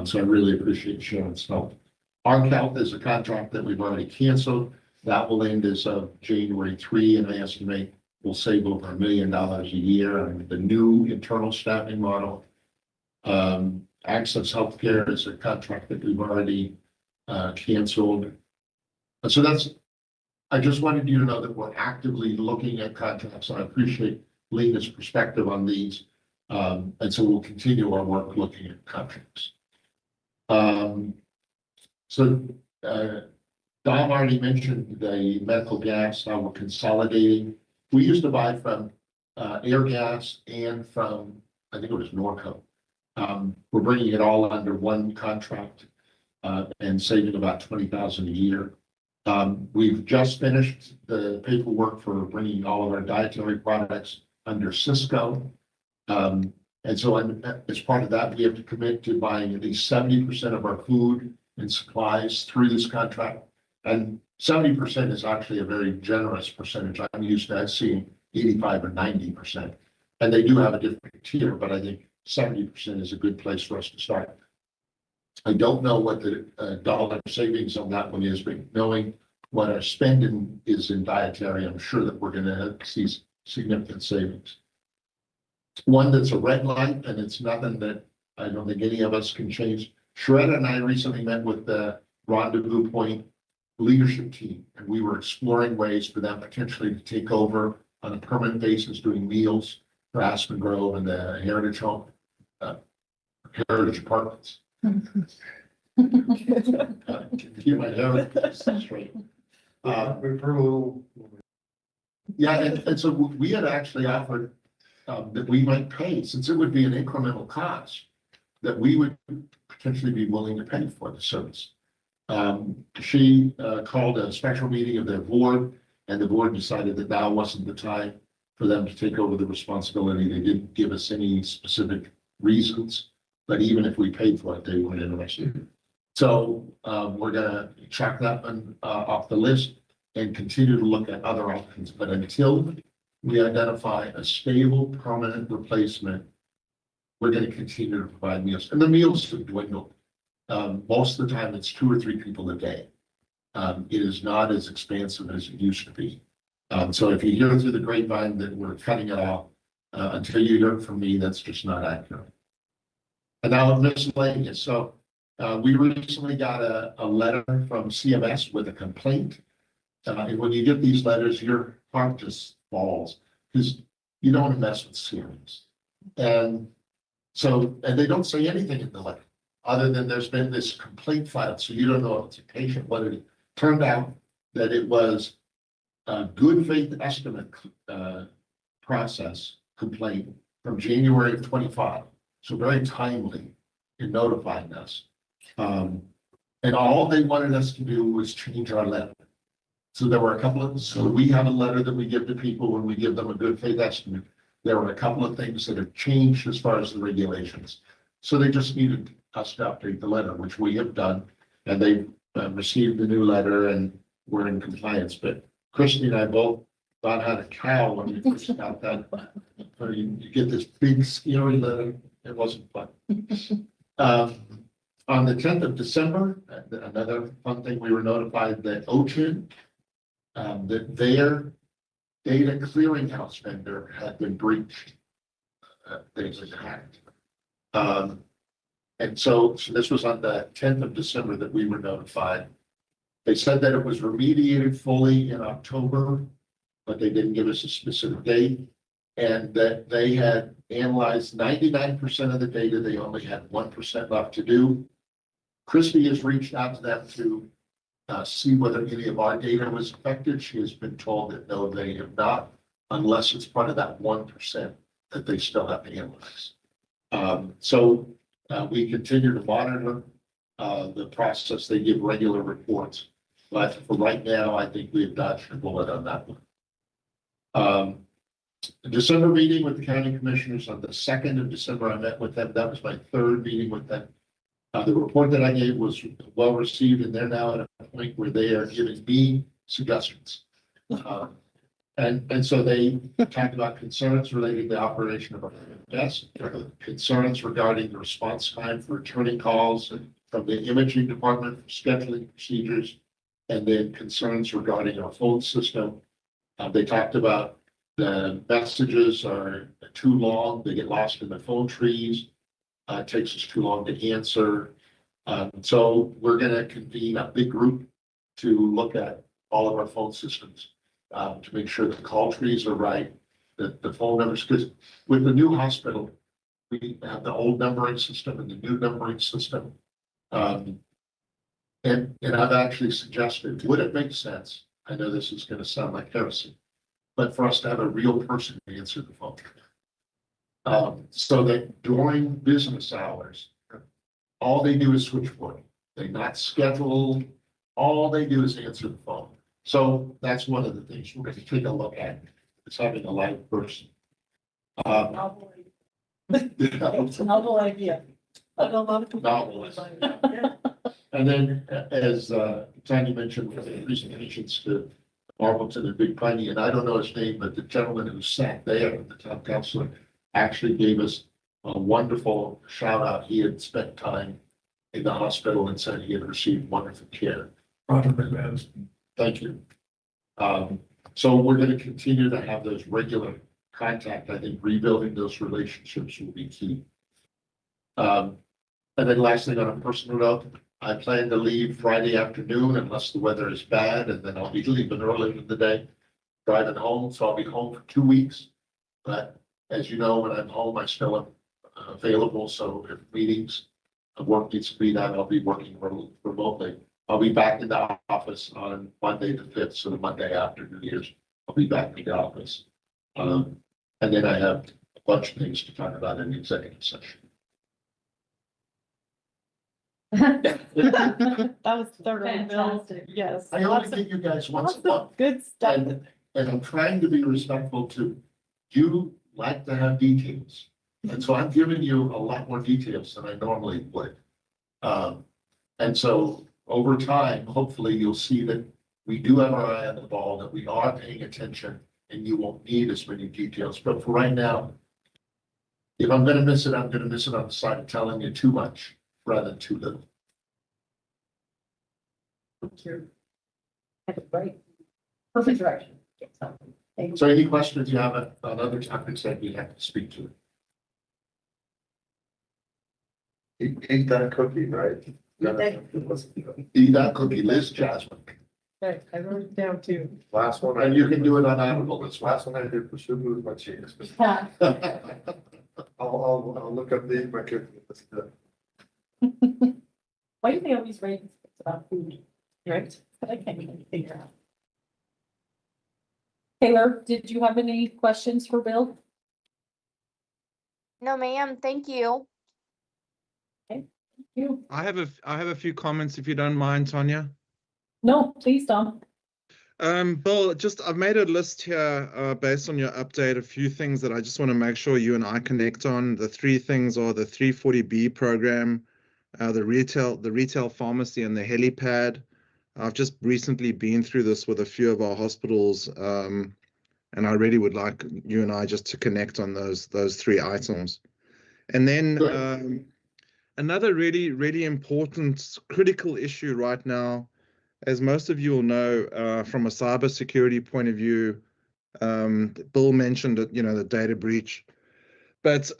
So I really appreciate Sharon's help. ArcHealth is a contract that we've already canceled. That will end as of January 3, and I estimate we'll save over $1 million a year on the new internal staffing model. Access Healthcare is a contract that we've already canceled. So I just wanted you to know that we're actively looking at contracts. I appreciate Lena's perspective on these. And so we'll continue our work looking at contracts. Dom already mentioned the medical gas, how we're consolidating. We used to buy from Airgas and from, I think it was Norco. We're bringing it all under one contract and saving about $20,000 a year. We've just finished the paperwork for bringing all of our dietary products under Cisco. And so as part of that, we have to commit to buying at least 70% of our food and supplies through this contract. And 70% is actually a very generous percentage. I'm used to seeing 85 or 90%. And they do have a different tier, but I think 70% is a good place for us to start. I don't know what the dollar savings on that one is, but knowing what our spending is in dietary, I'm sure that we're going to see significant savings. One that's a red light, and it's nothing that I don't think any of us can change. Sharetta and I recently met with the Rendezvous Point leadership team, and we were exploring ways for them potentially to take over on a permanent basis, doing meals for Aspen Grove and the Heritage Home, Heritage Apartments. Keep my heritage straight. We've heard a little. Yeah, and so we had actually offered that we might pay, since it would be an incremental cost, that we would potentially be willing to pay for the service. She called a special meeting of their board, and the board decided that now wasn't the time for them to take over the responsibility. They didn't give us any specific reasons, but even if we paid for it, they weren't interested. So we're gonna check that one off the list and continue to look at other options. But until we identify a stable, permanent replacement, we're gonna continue to provide meals. And the meals have dwindled. Most of the time, it's 2 or 3 people a day. It is not as expansive as it used to be. So if you hear through the grapevine that we're cutting it off, until you hear from me, that's just not accurate. And now miscellaneous. So we recently got a letter from CMS with a complaint. And when you get these letters, your heart just falls because you don't want to mess with CMS. And so, and they don't say anything in the letter other than there's been this complaint filed. So you don't know if it's a patient, but it turned out that it was a good faith estimate process complaint from January of 25. So very timely in notifying us. And all they wanted us to do was change our letter. So there were a couple of, so we have a letter that we give to people when we give them a good faith estimate. There were a couple of things that have changed as far as the regulations. So they just needed us to update the letter, which we have done. And they received the new letter and we're in compliance. But Christy and I both thought had a cow when we first got that. You get this big scary letter. It wasn't fun. On the 10th of December, another fun thing, we were notified that OCHIN, that their data clearinghouse vendor had been breached. They was hacked. And so this was on the 10th of December that we were notified. They said that it was remediated fully in October, but they didn't give us a specific date. And that they had analyzed 99% of the data. They only had 1% left to do. Christy has reached out to them to see whether any of our data was affected. She has been told that no, they have not, unless it's part of that 1% that they still have to analyze. So we continue to monitor the process. They give regular reports, but for right now, I think we've dodged a bullet on that one. The December meeting with the county commissioners on the 2nd of December, I met with them. That was my 3rd meeting with them. The report that I gave was well received, and they're now at a point where they are giving me suggestions. And so they talked about concerns relating to the operation of our desk, concerns regarding the response time for returning calls from the imaging department for scheduling procedures, and then concerns regarding our phone system. They talked about the messages are too long, they get lost in the phone trees. It takes us too long to answer. So we're going to convene a big group to look at all of our phone systems to make sure the call trees are right, that the phone numbers, because with the new hospital, we have the old numbering system and the new numbering system. And I've actually suggested, would it make sense? I know this is going to sound like heresy, but for us to have a real person answer the phone. So that during business hours, all they do is switchboard. They not schedule. All they do is answer the phone. So that's one of the things we're going to take a look at. It's having a live person. It's a novel idea. But a lot of people- Novel. And then, as Tanya mentioned, with the presentations to Marvelton and Big Piney, and I don't know his name, but the gentleman who sat there, the town councilor, actually gave us a wonderful shout out. He had spent time in the hospital and said he had received wonderful care. Thank you. So we're going to continue to have those regular contact. I think rebuilding those relationships will be key. And then last thing on a personal note, I plan to leave Friday afternoon unless the weather is bad, and then I'll be leaving early in the day, driving home. So I'll be home for 2 weeks. But as you know, when I'm home, I still am available. So if meetings, work needs to be done, I'll be working remotely. I'll be back in the office on Monday the 5th, so the Monday after New Year's, I'll be back in the office. And then I have a bunch of things to talk about in the executive session. That was thorough, Bill. Fantastic. Yes. I Lots only of- give you guys once lots a of month, good stuff. and I'm trying to be respectful to, you like to have details. And so I'm giving you a lot more details than I normally would. And so over time, hopefully you'll see that we do have our eye on the ball, that we are paying attention, and you won't need as many details. But for right now, if I'm gonna miss it, I'm gonna miss it on the side of telling you too much rather than too little. Right. Perfect direction. So, thank you. So any questions you have on other topics that you have to speak to? Eat that cookie, right? Eat that cookie, Liz Jasmine. Okay, I wrote it down too. Last one. And you can do it on Audible as well. Last one I did was sugar with my cheese. Yeah. I'll look up the, my cookie. That's good. Why do they always write about food, right? But I can't even figure out. Taylor, did you have any questions for Bill? No, ma'am, thank you. You? I have a few comments if you don't mind, Tanya. No, please don't. Bill, I've made a list here based on your update, a few things that I just want to make sure you and I connect on. The three things are the 340B program, the retail pharmacy, and the helipad. I've just recently been through this with a few of our hospitals, and I really would like you and I just to connect on those three items. And then another really, really important critical issue right now, as most of you will know, from a cybersecurity point of view, Bill mentioned it, the data breach, but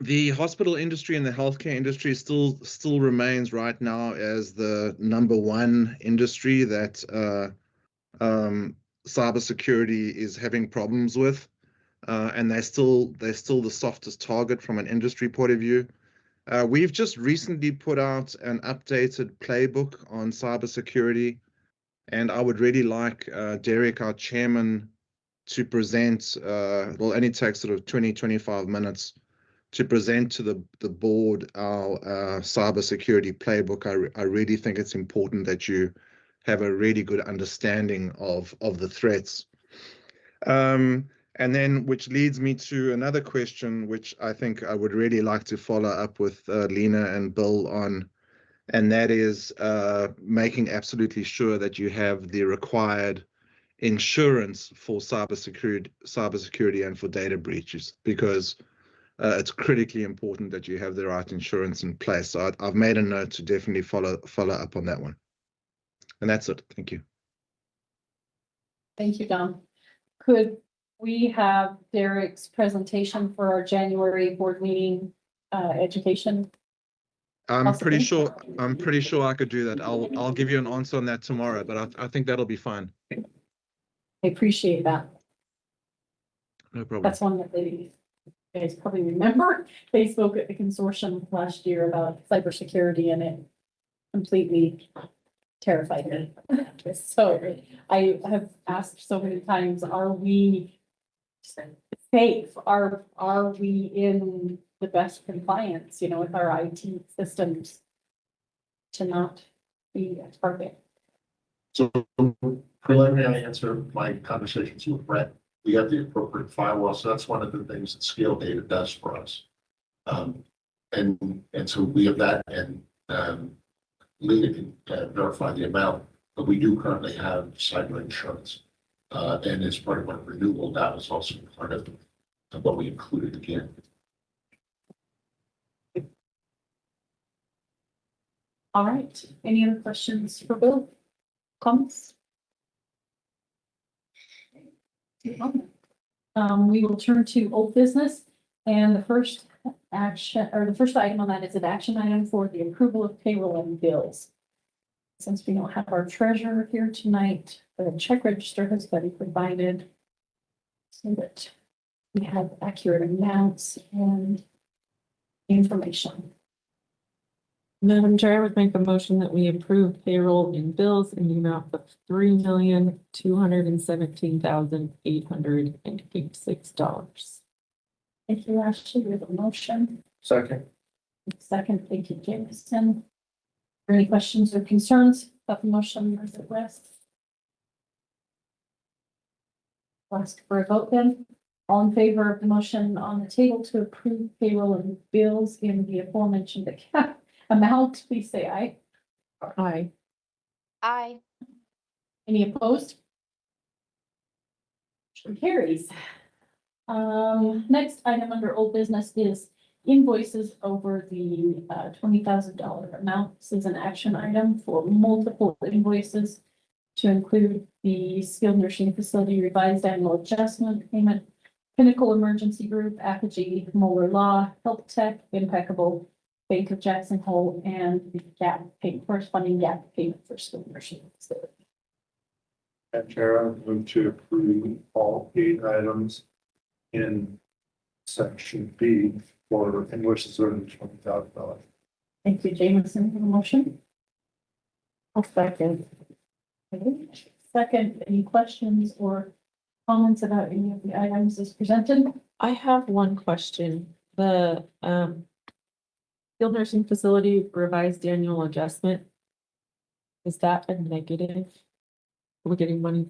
the hospital industry and the healthcare industry still remains right now as the #1 industry that cybersecurity is having problems with, and they're still the softest target from an industry point of view. We've just recently put out an updated playbook on cybersecurity, and I would really like Derek, our chairman, to present. It'll only take sort of 20-25 minutes to present to the board our cybersecurity playbook. I really think it's important that you have a really good understanding of the threats. And then, which leads me to another question, which I think I would really like to follow up with Lena and Bill on, and that is making absolutely sure that you have the required insurance for cybersecurity and for data breaches, because it's critically important that you have the right insurance in place. So I've made a note to definitely follow up on that one. And that's it. Thank you. Thank you, Don. Could we have Derek's presentation for our January board meeting, education? I'm pretty Possibly. sure I could do that. I'll give you an answer on that tomorrow, but I think that'll be fine. I appreciate that. No problem. That's one that you guys probably remember. They spoke at the consortium last year about cybersecurity, and it completely terrified me. So I have asked so many times, are we safe? Are we in the best compliance, with our IT systems to not be a target? So preliminary answer, my conversations with Brett, we have the appropriate firewall. So that's one of the things that Scale Data does for us. And so we have that, and Lena can verify the amount, but we do currently have cyber insurance. And as part of our renewal, that was also part of what we included again. All right. Any other questions for Bill? Comments? We will turn to old business, and the first item on that is an action item for the approval of payroll and bills. Since we don't have our treasurer here tonight, the check register has been provided so that we have accurate amounts and information. Madam Chair, I would make a motion that we approve payroll and bills in the amount of $3,217,886. Thank you, Ashley. We have a motion. Second. Second, thank you, Jameson. Any questions or concerns about the motion as it rests? I'll ask for a vote then. All in favor of the motion on the table to approve payroll and bills in the aforementioned amount, please say aye. Aye. Aye. Any opposed? Motion carries. Next item under old business is invoices over the $20,000 amount. This is an action item for multiple invoices to include the skilled nursing facility revised annual adjustment payment, Pinnacle Emergency Group, Apogee, Moeller Law, Health Tech, Impeccable, Bank of Jackson Hole, and the gap pay, corresponding gap payment for skilled nursing facility. And Chair, I move to approve all 8 items in section B for invoices over $20,000. Thank you, Jameson, for the motion. I'll second. Okay. Second, any questions or comments about any of the items as presented? I have one question. The skilled nursing facility revised annual adjustment. Is that a negative? Are we getting money?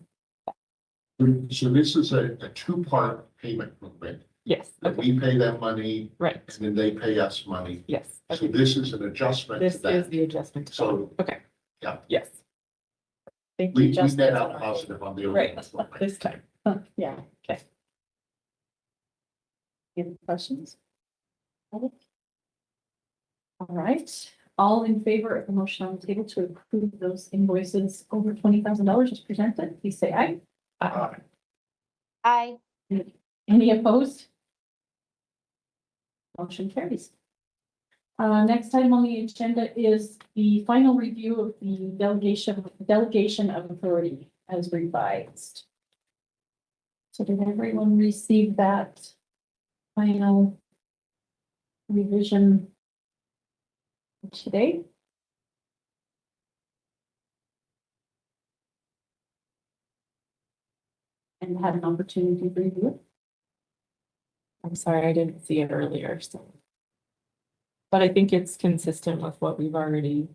So this is a two-part payment movement. Yes, That okay, we pay them money right, and then they pay us money. yes. So Okay. this is an adjustment to This is that. the adjustment. So, Okay. yeah. Yes. Thank We you, net Justin. out positive on the. Right, overall movement. this time. Yeah. Okay. Any questions? All right, all in favor of the motion on the table to approve those invoices over $20,000 as presented, please say aye. Aye. Aye. Any opposed? Motion carries. Next item on the agenda is the final review of the delegation of authority as revised. So did everyone receive that final revision today? And had an opportunity to review it? I'm sorry, I didn't see it earlier, so. But I think it's consistent with what we've already,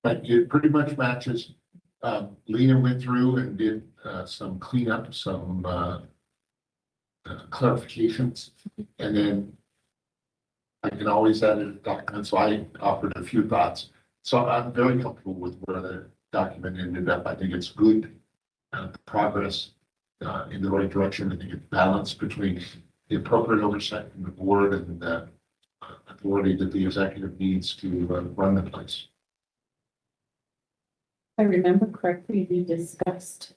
But it pretty much matches. Lena went through and did some cleanup, some clarifications, and then I can always add a document, so I offered a few thoughts. So I'm very comfortable with where the document ended up. I think it's good progress in the right direction. I think it's balanced between the appropriate oversight from the board and the authority that the executive needs to run the place. I remember correctly, we discussed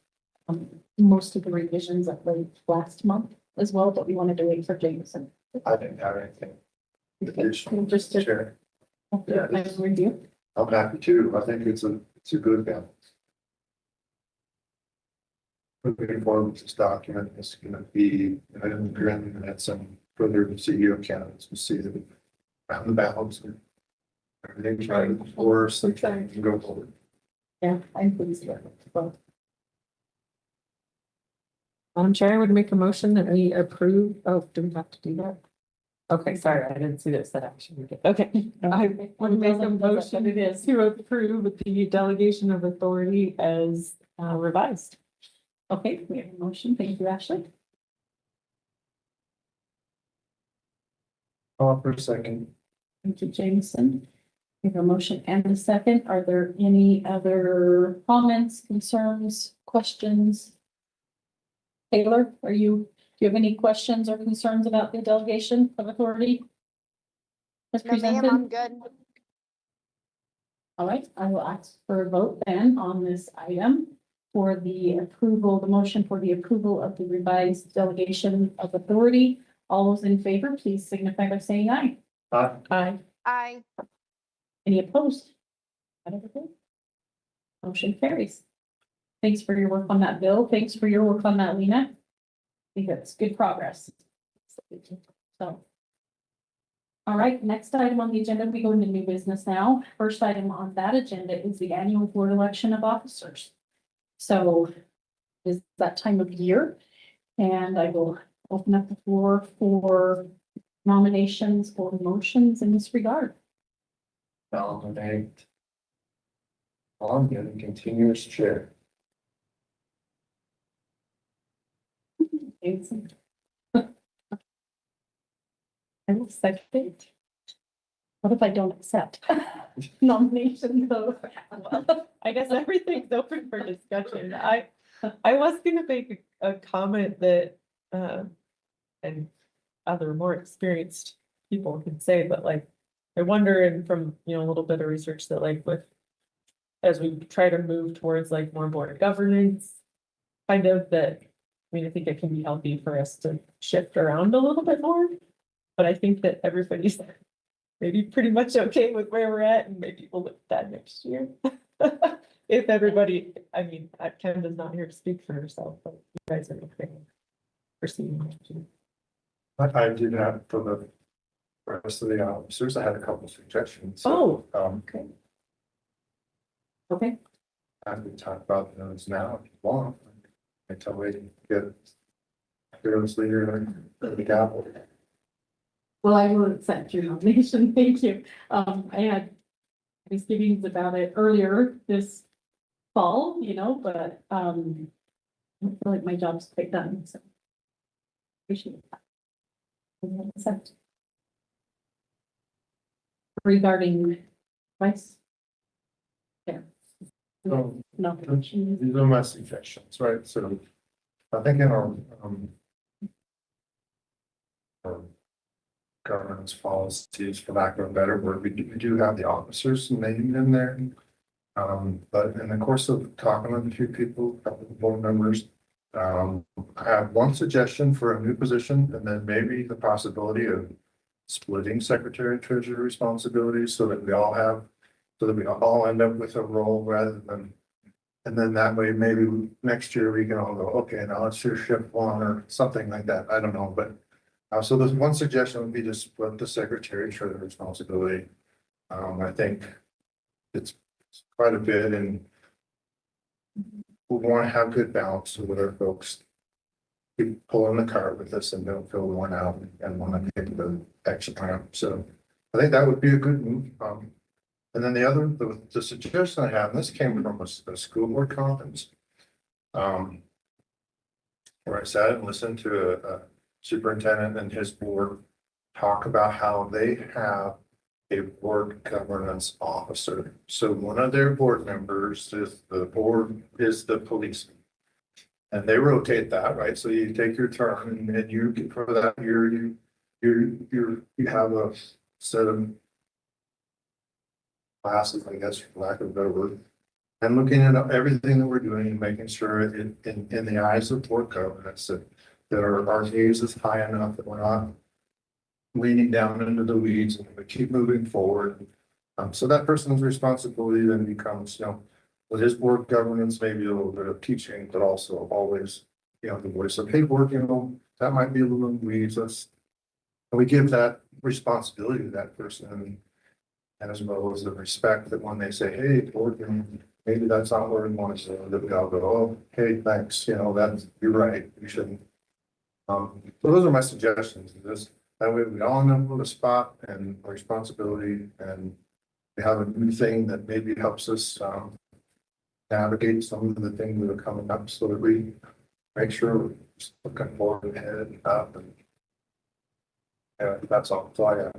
most of the revisions at the last month as well, but we wanted to wait for Jameson. I didn't have anything. Okay, just to Chair, yeah, review. I'm happy too. I think it's a good balance. Looking forward to this document, it's gonna be, I'm going to add some further CEO candidates to see that found the balance and everything's right, or so we can go forward. Yeah, I'm pleased with it. Well, Madam Chair, I would make a motion that we approve. Oh, do we have to do that? Okay, sorry, I didn't see this, that action. Okay, I would make a motion It is. to approve the delegation of authority as revised. Okay, we have a motion. Thank you, Ashley. For a second. Thank you, Jameson. We have a motion and a second. Are there any other comments, concerns, questions? Taylor, do you have any questions or concerns about the delegation of authority? As No, ma'am, I'm presented? good. All right, I will ask for a vote then on this item for the approval, the motion for the approval of the revised delegation of authority. All those in favor, please signify by saying aye. Aye. Aye. Any opposed? Motion carries. Thanks for your work on that, Bill. Thanks for your work on that, Lena. I think that's good progress. So, All right, next item on the agenda, we go into new business now. First item on that agenda is the annual board election of officers. So is that time of year, and I will open up the floor for nominations or motions in this regard. Nominate. I'm gonna continue as chair. I will second it. What if I don't accept nomination though? I guess everything's open for discussion. I was gonna make a comment that, and other more experienced people can say, but like, I wonder, and from, you know, a little bit of research that like with, as we try to move towards like more board governance, kind of that, I mean, I think it can be healthy for us to shift around a little bit more. But I think that everybody's maybe pretty much okay with where we're at, and maybe we'll look at that next year. If everybody, I mean, Canda's not here to speak for herself, but you guys are okay proceeding. I did that for the rest of the officers. I had a couple suggestions. Oh, Okay. Okay, I can talk about those now if you want. Until we get fearless leader and the gavel. well, I will accept your nomination. Thank you. I had misgivings about it earlier this fall, you know, but, I feel like my job's quite done, so. Appreciate that. Accept. Regarding vice. Yeah. So, No. these are my suggestions, right? So I think in our governance policies, for lack of a better word, we do have the officers named in there. But in the course of talking with a few people, a couple of board members, I have one suggestion for a new position, and then maybe the possibility of splitting secretary and treasurer responsibilities so that we all end up with a role rather than. And then that way, maybe next year we can all go, okay, now let's do shift one or something like that. I don't know, but. So there's one suggestion would be to split the secretary and treasurer responsibility. I think it's quite a bit, and we want to have good balance so that our folks keep pulling the cart with us and don't feel worn out and want to take the extra time. So I think that would be a good move. And then the suggestion I have, and this came from a school board conference, where I sat and listened to a superintendent and his board talk about how they have a board governance officer. So one of their board members is the policeman. And they rotate that, right? So you take your turn and you get for that year, you have a set of classes, I guess, for lack of a better word. And looking at everything that we're doing and making sure in the eyes of board governance that our gaze is high enough that we're not leaning down into the weeds and we keep moving forward. So that person's responsibility then becomes, with his board governance, maybe a little bit of teaching, but also always, the voice of, hey, board, that might be a little in the weeds. And we give that responsibility to that person, and as well as the respect that when they say, hey, board, maybe that's not where we want to go, that we all go, oh, hey, thanks, that's, you're right, we shouldn't. So those are my suggestions. That way we all know the spot and our responsibility, and we have a new thing that maybe helps us navigate some of the things that are coming up, so that we make sure we're looking forward ahead up. And that's all. So I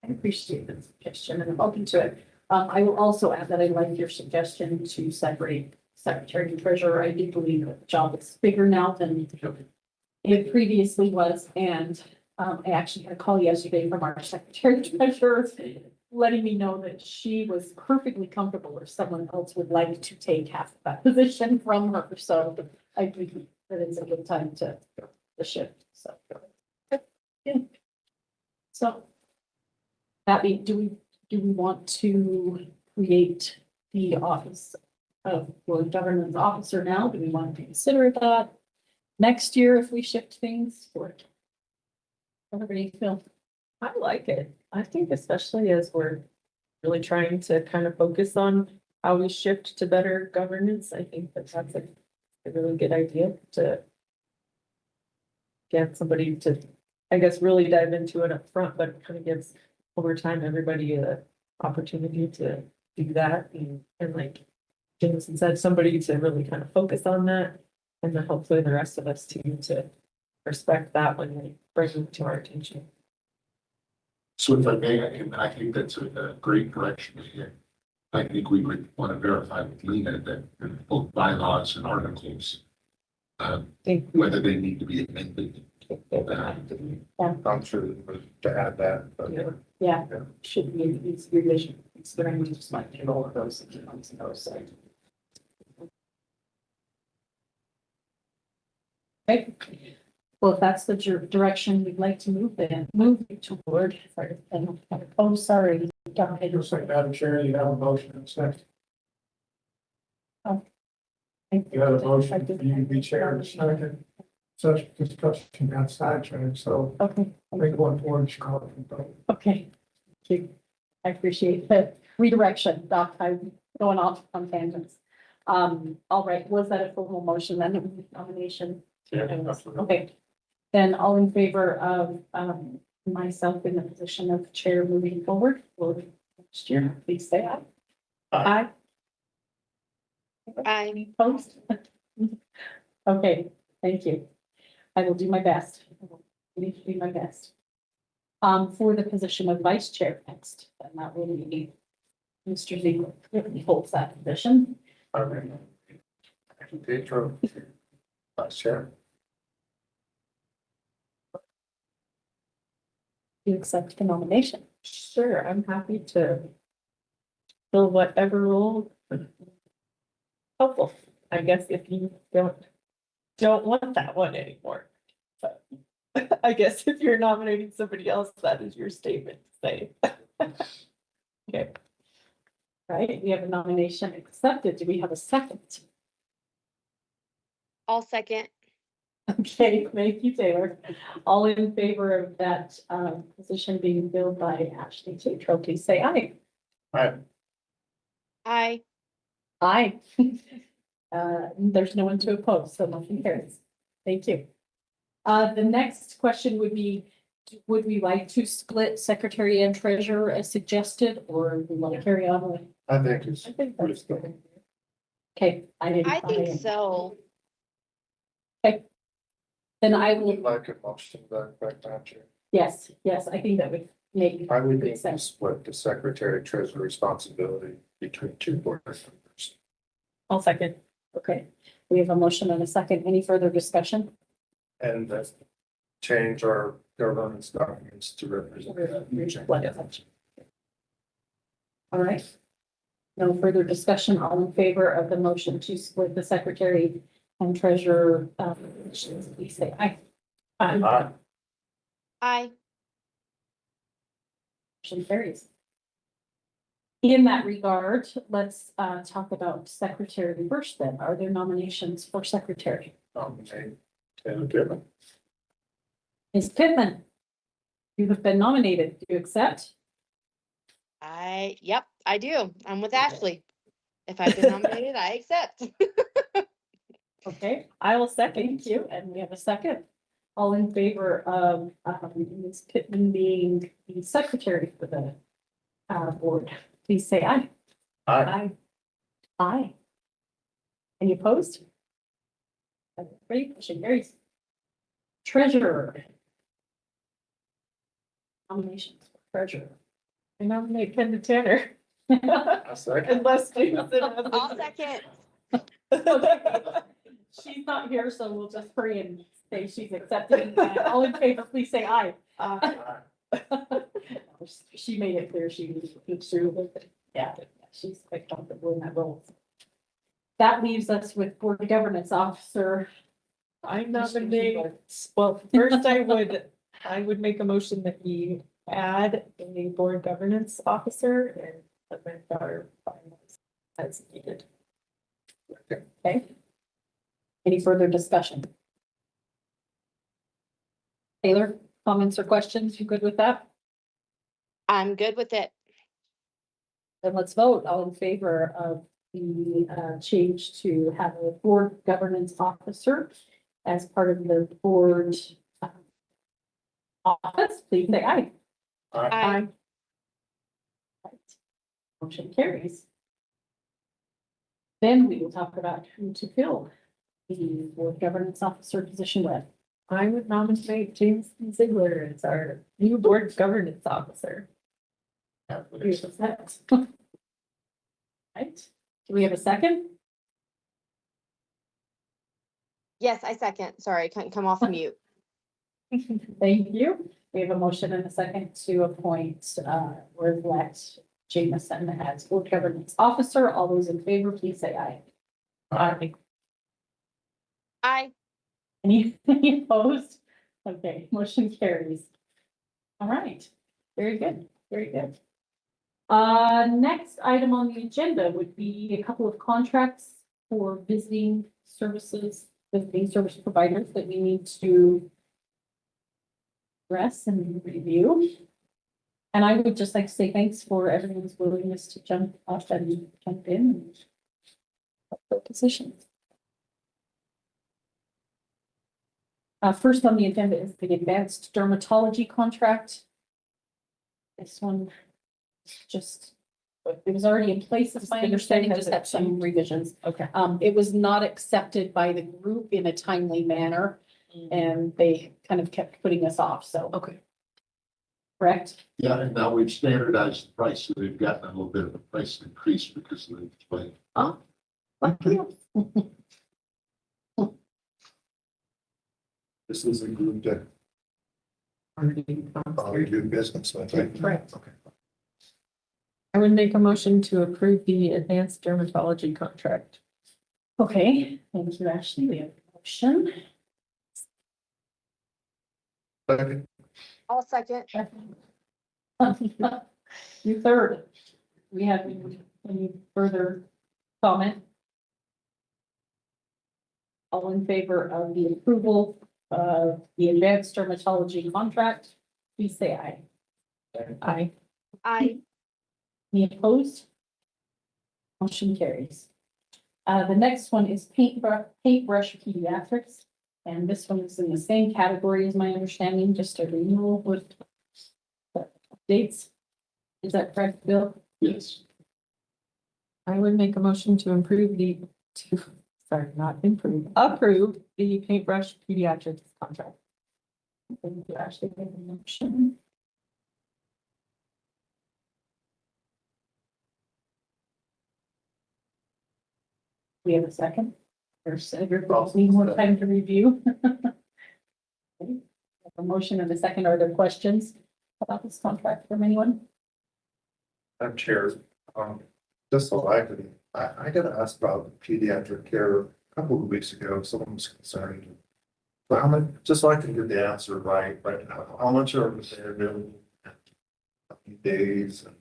appreciate the suggestion and I'm open to it. I will also add that I like your suggestion to separate secretary and treasurer. I do believe that the job is bigger now than it previously was, and I actually had a call yesterday from our secretary treasurer letting me know that she was perfectly comfortable if someone else would like to take half of that position from her. So I think that it's a good time to shift. So, yeah. So that be, do we want to create the office of board governance officer now? Do we want to consider that next year if we shift things? Or everybody feel I like it. I think especially as we're really trying to kind of focus on how we shift to better governance, I think that that's a really good idea to get somebody to, I guess, really dive into it up front, but it kind of gives over time, everybody a opportunity to do that and like Jameson said, somebody to really kind of focus on that. And then hopefully the rest of us too, to respect that when they bring it to our attention. So if I may, I think that's a great direction here. I think we would want to verify with Lena that both bylaws and articles, Think whether they need to be amended. I'm sure to add that, but Yeah, Yeah. should be in these revision, but I need to just like get all of those and keep on to those sides. Okay, well, if that's the direction we'd like to move toward, oh, sorry. Madam Chair, you have a motion and a second. Oh. You have a motion for you to be chair and a second. Such discussion got sidetracked, so Okay, I think one board should call it. a vote. okay. Thank you. I appreciate the redirection, Doc, I'm going off on tangents. All right, was that a formal motion then, nomination? Yeah, absolutely. Okay, then all in favor of, myself in the position of chair moving forward for next year, please say aye. Aye. Aye. Any opposed? Okay, thank you. I will do my best. I will do my best. For the position of vice chair next, and that will be Mr. Ziegler, who holds that position. all right. Pedro, Vice Chair. You accept the nomination. Sure, I'm happy to fill whatever role helpful. I guess if you don't want that one anymore. But I guess if you're nominating somebody else, that is your statement to say. Okay, Right, we have a nomination accepted. Do we have a second? I'll second. Okay, thank you, Taylor. All in favor of that position being filled by Ashley Tetro, please say aye. Aye. Aye. There's no one to oppose, so motion carries. Thank you. The next question would be, would we like to split secretary and treasurer as suggested, or we want to carry on with? I think it's. I think that's good. Okay, I think so. Then I Would will, like a motion to that effect, Madam Chair. yes, I think that would make. I would think to sense. split the secretary treasurer responsibility between two board members. I'll second. Okay, we have a motion and a second. Any further discussion? And that change our governance documents to represent. All right. No further discussion. All in favor of the motion to split the secretary and treasurer, please say aye. Aye. Aye. Motion carries. In that regard, let's talk about secretary first then. Are there nominations for secretary? Nominate Taylor Gibbon. Ms. Pittman, you have been nominated. Do you accept? Yep, I do. I'm with Ashley. If I've been nominated, I accept. Okay, I will second. thank you. And we have a second. All in favor of Ms. Pittman being the secretary for the board, please say aye. Aye. Aye. Aye. Any opposed? Great, motion carries. Treasurer. Nominations for treasurer. I nominate Ken Tanner. A second. Unless Jameson has. I'll second. She's not here, so we'll just hurry and say she's accepting. All in favor, please say aye. She made it clear she was through with it. Yeah, she's quite comfortable in that role. That leaves us with board governance officer. I nominate, well, first I would make a motion that we add a board governance officer and amend our bylaws as needed. Okay. Any further discussion? Taylor, comments or questions? You good with that? I'm good with it. Then let's vote. All in favor of the change to have a board governance officer as part of the board office, please say aye. Aye. Motion carries. Then we will talk about who to fill the board governance officer position with. I would nominate James Ziegler as our new board governance officer. We have a second. Right, do we have a second? Yes, I second. Sorry, I couldn't come off mute. Thank you. We have a motion and a second to appoint or elect Jameson as board governance officer. All those in favor, please say aye. Aye. Aye. Any opposed? Okay, motion carries. All right, very good, very good. Next item on the agenda would be a couple of contracts for visiting services, visiting service providers that we need to address and review. And I would just like to say thanks for everyone's willingness to jump up and jump in and help the position. First on the agenda is the advanced dermatology contract. This one just, it was already in place, it's my understanding, just had some revisions. Okay. It was not accepted by the group in a timely manner, and they kind of kept putting us off, so. Okay. Correct? Yeah, and now we've standardized the price, so they've gotten a little bit of a price increase because of the display. Lucky. This is a group that already do business, I think. Correct. Okay. I would make a motion to approve the advanced dermatology contract. Okay, thank you, Ashley. We have a motion. Second. I'll second. You third. We have any further comment? All in favor of the approval of the advanced dermatology contract, please say aye. Aye. Aye. Any opposed? Motion carries. The next one is paintbrush pediatrics. And this one is in the same category as my understanding, just a renewal with dates. Is that correct, Bill? Yes. I would make a motion to approve approve the paintbrush pediatrics contract. Thank you, Ashley, for the motion. We have a second. There's everybody need more time to review. Okay. A motion and a second. Are there questions about this contract from anyone? I'm chair. Just so I got asked about pediatric care a couple of weeks ago. Someone was concerned. But how much, just so I can get the answer right, but how much are they available? How many days? And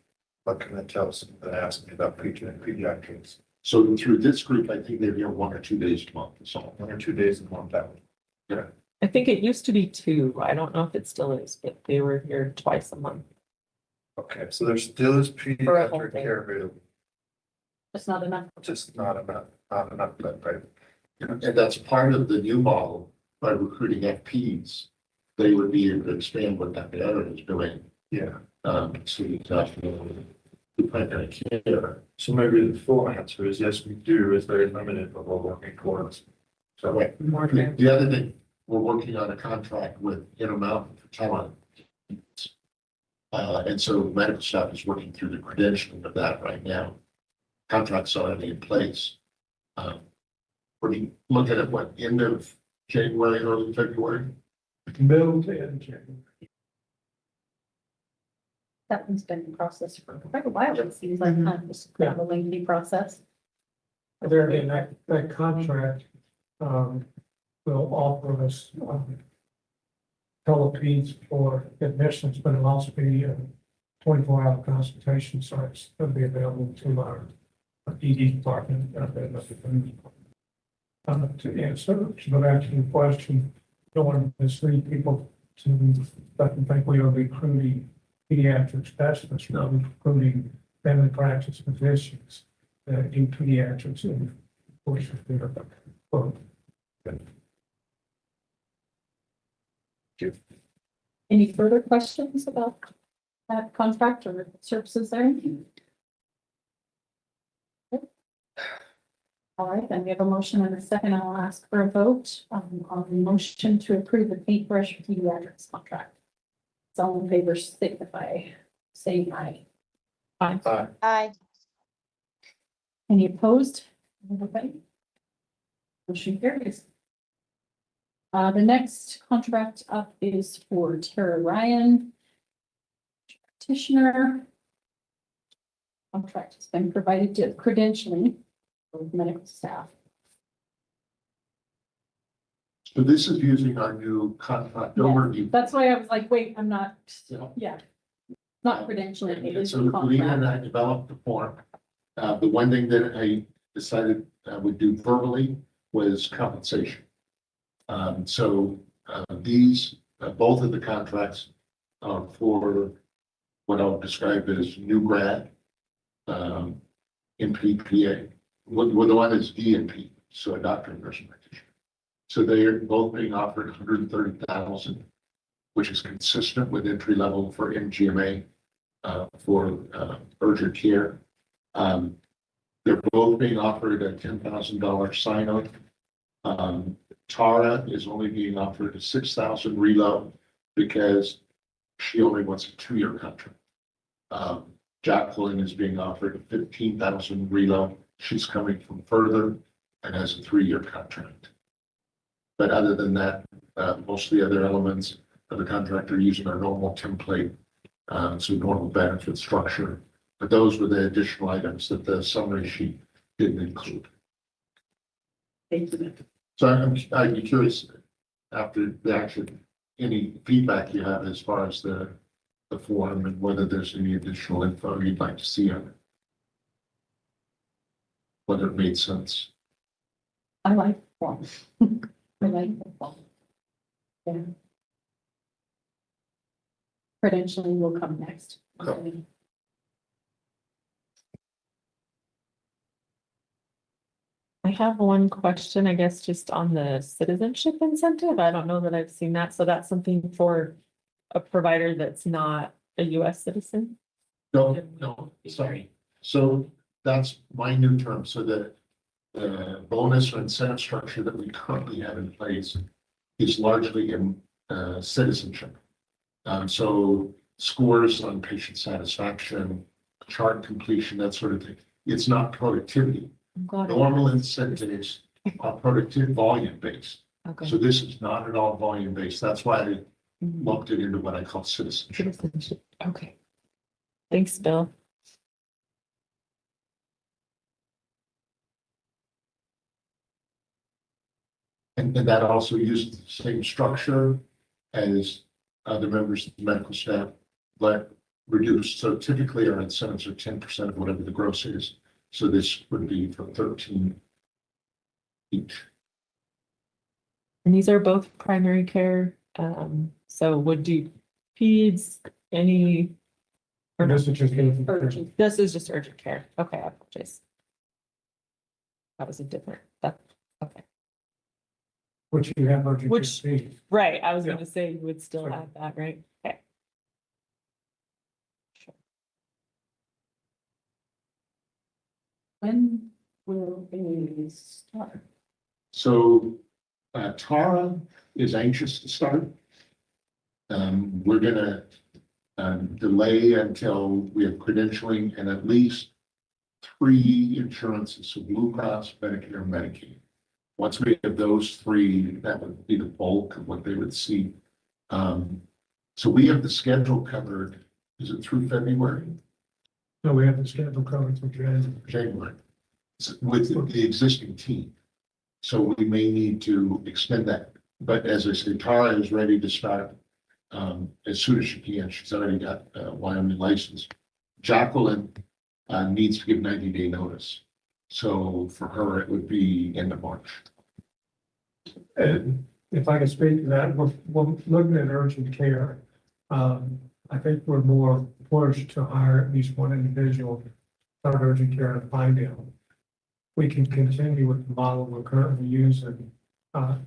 what can I tell someone that asked me about pediatrics? So through this group, I think they're here 1 or 2 days a month, so. 1 or 2 days in one time. I think it used to be 2. I don't know if it still is, but they were here twice a month. Okay, so there still is For a whole pediatric day. care available, It's not enough. just not enough, but right. And that's part of the new model by recruiting FPs. They would be able to expand what that area is doing. Yeah, So you have the primary care. so maybe the full answer is yes, we do. It's very limited, but we're working towards. So Right. More The other thing, we're working on a contract with Intermountain for talent. And so medical staff is working through the credentialing of that right now. Contracts already in place. We're looking at what, end of January, early February? Middle to end January. That one's been in process for quite a while. It seems like kind of just kind of a lengthy process. There again, that contract, will offer us, telepedes for admissions, but it'll also be a 24-hour consultation, so it's going to be available to our ED department. To answer, to go back to your question, don't want to mislead people to let them think we are recruiting pediatric specialists, including family practice physicians that do pediatrics and of course, they're, well, Any further questions about that contract or services there? All right, then we have a motion and a second. I'll ask for a vote on the motion to approve the paintbrush pediatrics contract. So all in favor signify saying aye. Aye. Any opposed? Nobody? Motion carries. The next contract up is for Tara Ryan, practitioner. Contract has been provided to credentialing for medical staff. So this is using our new contract overview. That's why I was like, wait, I'm not, Yeah. yeah. Not credentialing, it And is so the Lena and contract. I developed the form. The one thing that I decided I would do verbally was compensation. These, both of the contracts are for what I'll describe as new grad, NPPA. Well, the one is DNP, so a doctor and nurse practitioner. So they are both being offered 130,000, which is consistent with entry level for MGMA for urgent care. They're both being offered a $10,000 sign-on. Tara is only being offered a 6,000 reload because she only wants a 2-year contract. Jacqueline is being offered a 15,000 reload. She's coming from further and has a 3-year contract. But other than that, most of the other elements of the contract are using our normal template, so normal benefit structure. But those were the additional items that the summary sheet didn't include. Thank you. So I'd be curious after the action, any feedback you have as far as the form and whether there's any additional info you'd like to see on it. Whether it made sense. I like the form. I like the form. Yeah. Credentialing will come next. Okay. I have one question, I guess, just on the citizenship incentive. I don't know that I've seen that. So that's something for a provider that's not a US citizen? No, sorry. So that's my new term. So the bonus or incentive structure that we currently have in place is largely in citizenship. So scores on patient satisfaction, chart completion, that sort of thing. It's not productivity. I'm glad. Normal incentives are productive volume based. Okay. So this is not at all volume based. That's why I Mhm. lumped it into what I call citizenship. Citizenship. Okay. Thanks, Bill. And that also uses the same structure as the members of the medical staff, but reduced. So typically our incentives are 10% of whatever the gross is. So this would be for 13 each. And these are both primary care. So would do peds, any, or and no? this is just. Urgent. This is just urgent care. Okay, I apologize. That was a different, that, okay. Which you have urgent. Which- care fees. Right, I was Yeah. gonna say you would still Sure. have that, right? Okay. Sure. When will they start? So Tara is anxious to start. We're gonna delay until we have credentialing and at least 3 insurances, so Blue Cross, Medicare, and Medicaid. Once we have those 3, that would be the bulk of what they would see. So we have the schedule covered, is it through February? So we have the schedule covered through January, with the existing team. So we may need to extend that. But as I said, Tara is ready to start as soon as she can. She's already got a Wyoming license. Jacqueline needs to give 90-day notice. So for her, it would be end of March. And if I can speak to that, we're looking at urgent care. I think we're more pushed to hire at least one individual, start urgent care and Pinedale. We can continue with the model we're currently using,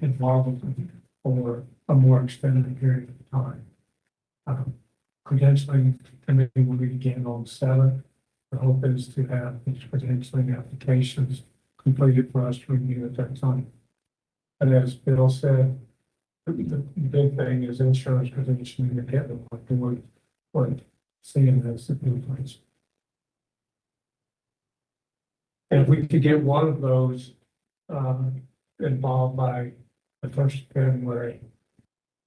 in Marlton for a more extended period of time. Credentialing committee will begin on 7th. The hope is to have these credentialing applications completed for us to review at that time. And as Bill said, the big thing is insurance credentialing and getting them on board with CMS in place. And if we could get one of those involved by the 1st of February,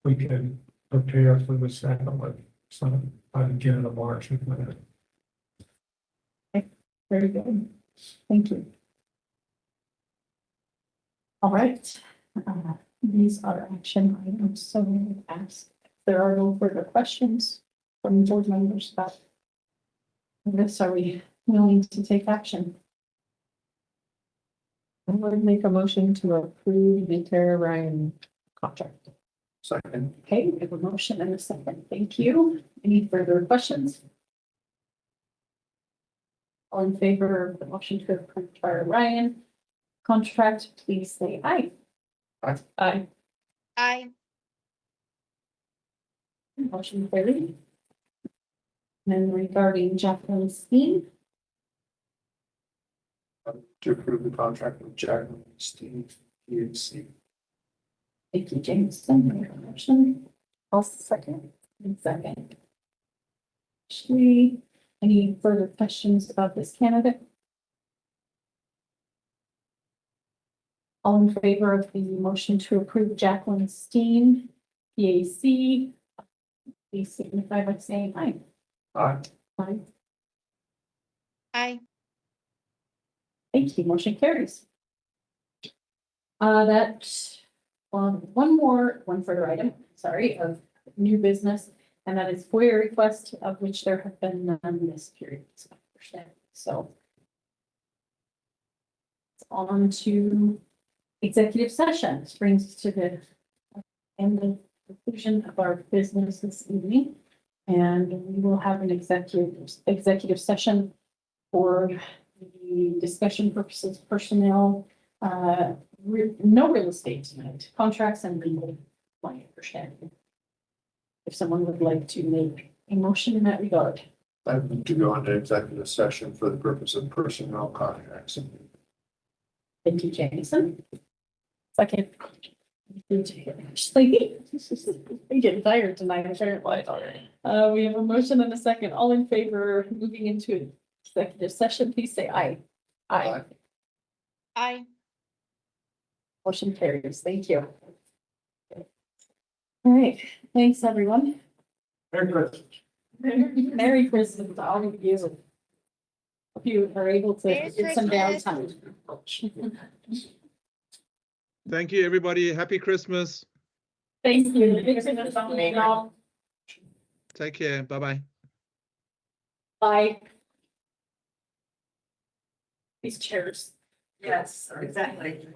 we can prepare for the second one. So by the beginning of March. Very good. Thank you. All right. These are action items. So we will ask if there are no further questions from board members about this. Are we willing to take action? I would make a motion to approve the Tara Ryan contract. Second. Okay, we have a motion and a second. Thank you. Any further questions? All in favor of the motion to approve Tara Ryan contract, please say aye. Aye. Aye. Aye. Motion carried. And regarding Jacqueline Steen, To approve the contract with Jacqueline Steve, EAC. thank you, Jameson. We have a motion. I'll second. And second. Ashley, any further questions about this candidate? All in favor of the motion to approve Jacqueline Steen, PAC, please signify by saying aye. Aye. Aye. Aye. Thank you. Motion carries. One further item, sorry, of new business, and that is FOIA request, of which there have been none this period. So it's on to executive session. This brings us to the end of conclusion of our business this evening. And we will have an executive session for the discussion purposes, personnel, no real estate tonight, contracts and legal, my understanding. If someone would like to make a motion in that regard. I move to go into executive session for the purpose of personnel contracts. Thank you, Jameson. Second. Ashley. I'm getting tired tonight, apparently. We have a motion and a second. All in favor of moving into executive session, please say aye. Aye. Aye. Motion carries. Thank you. All right. Thanks, everyone. Very good. Merry Christmas to all of you. Hope you are able to Merry get some Christmas. downtime. Thank you, everybody. Happy Christmas. Thank you. Take care. Bye-bye. Bye. These chairs. Yes, exactly.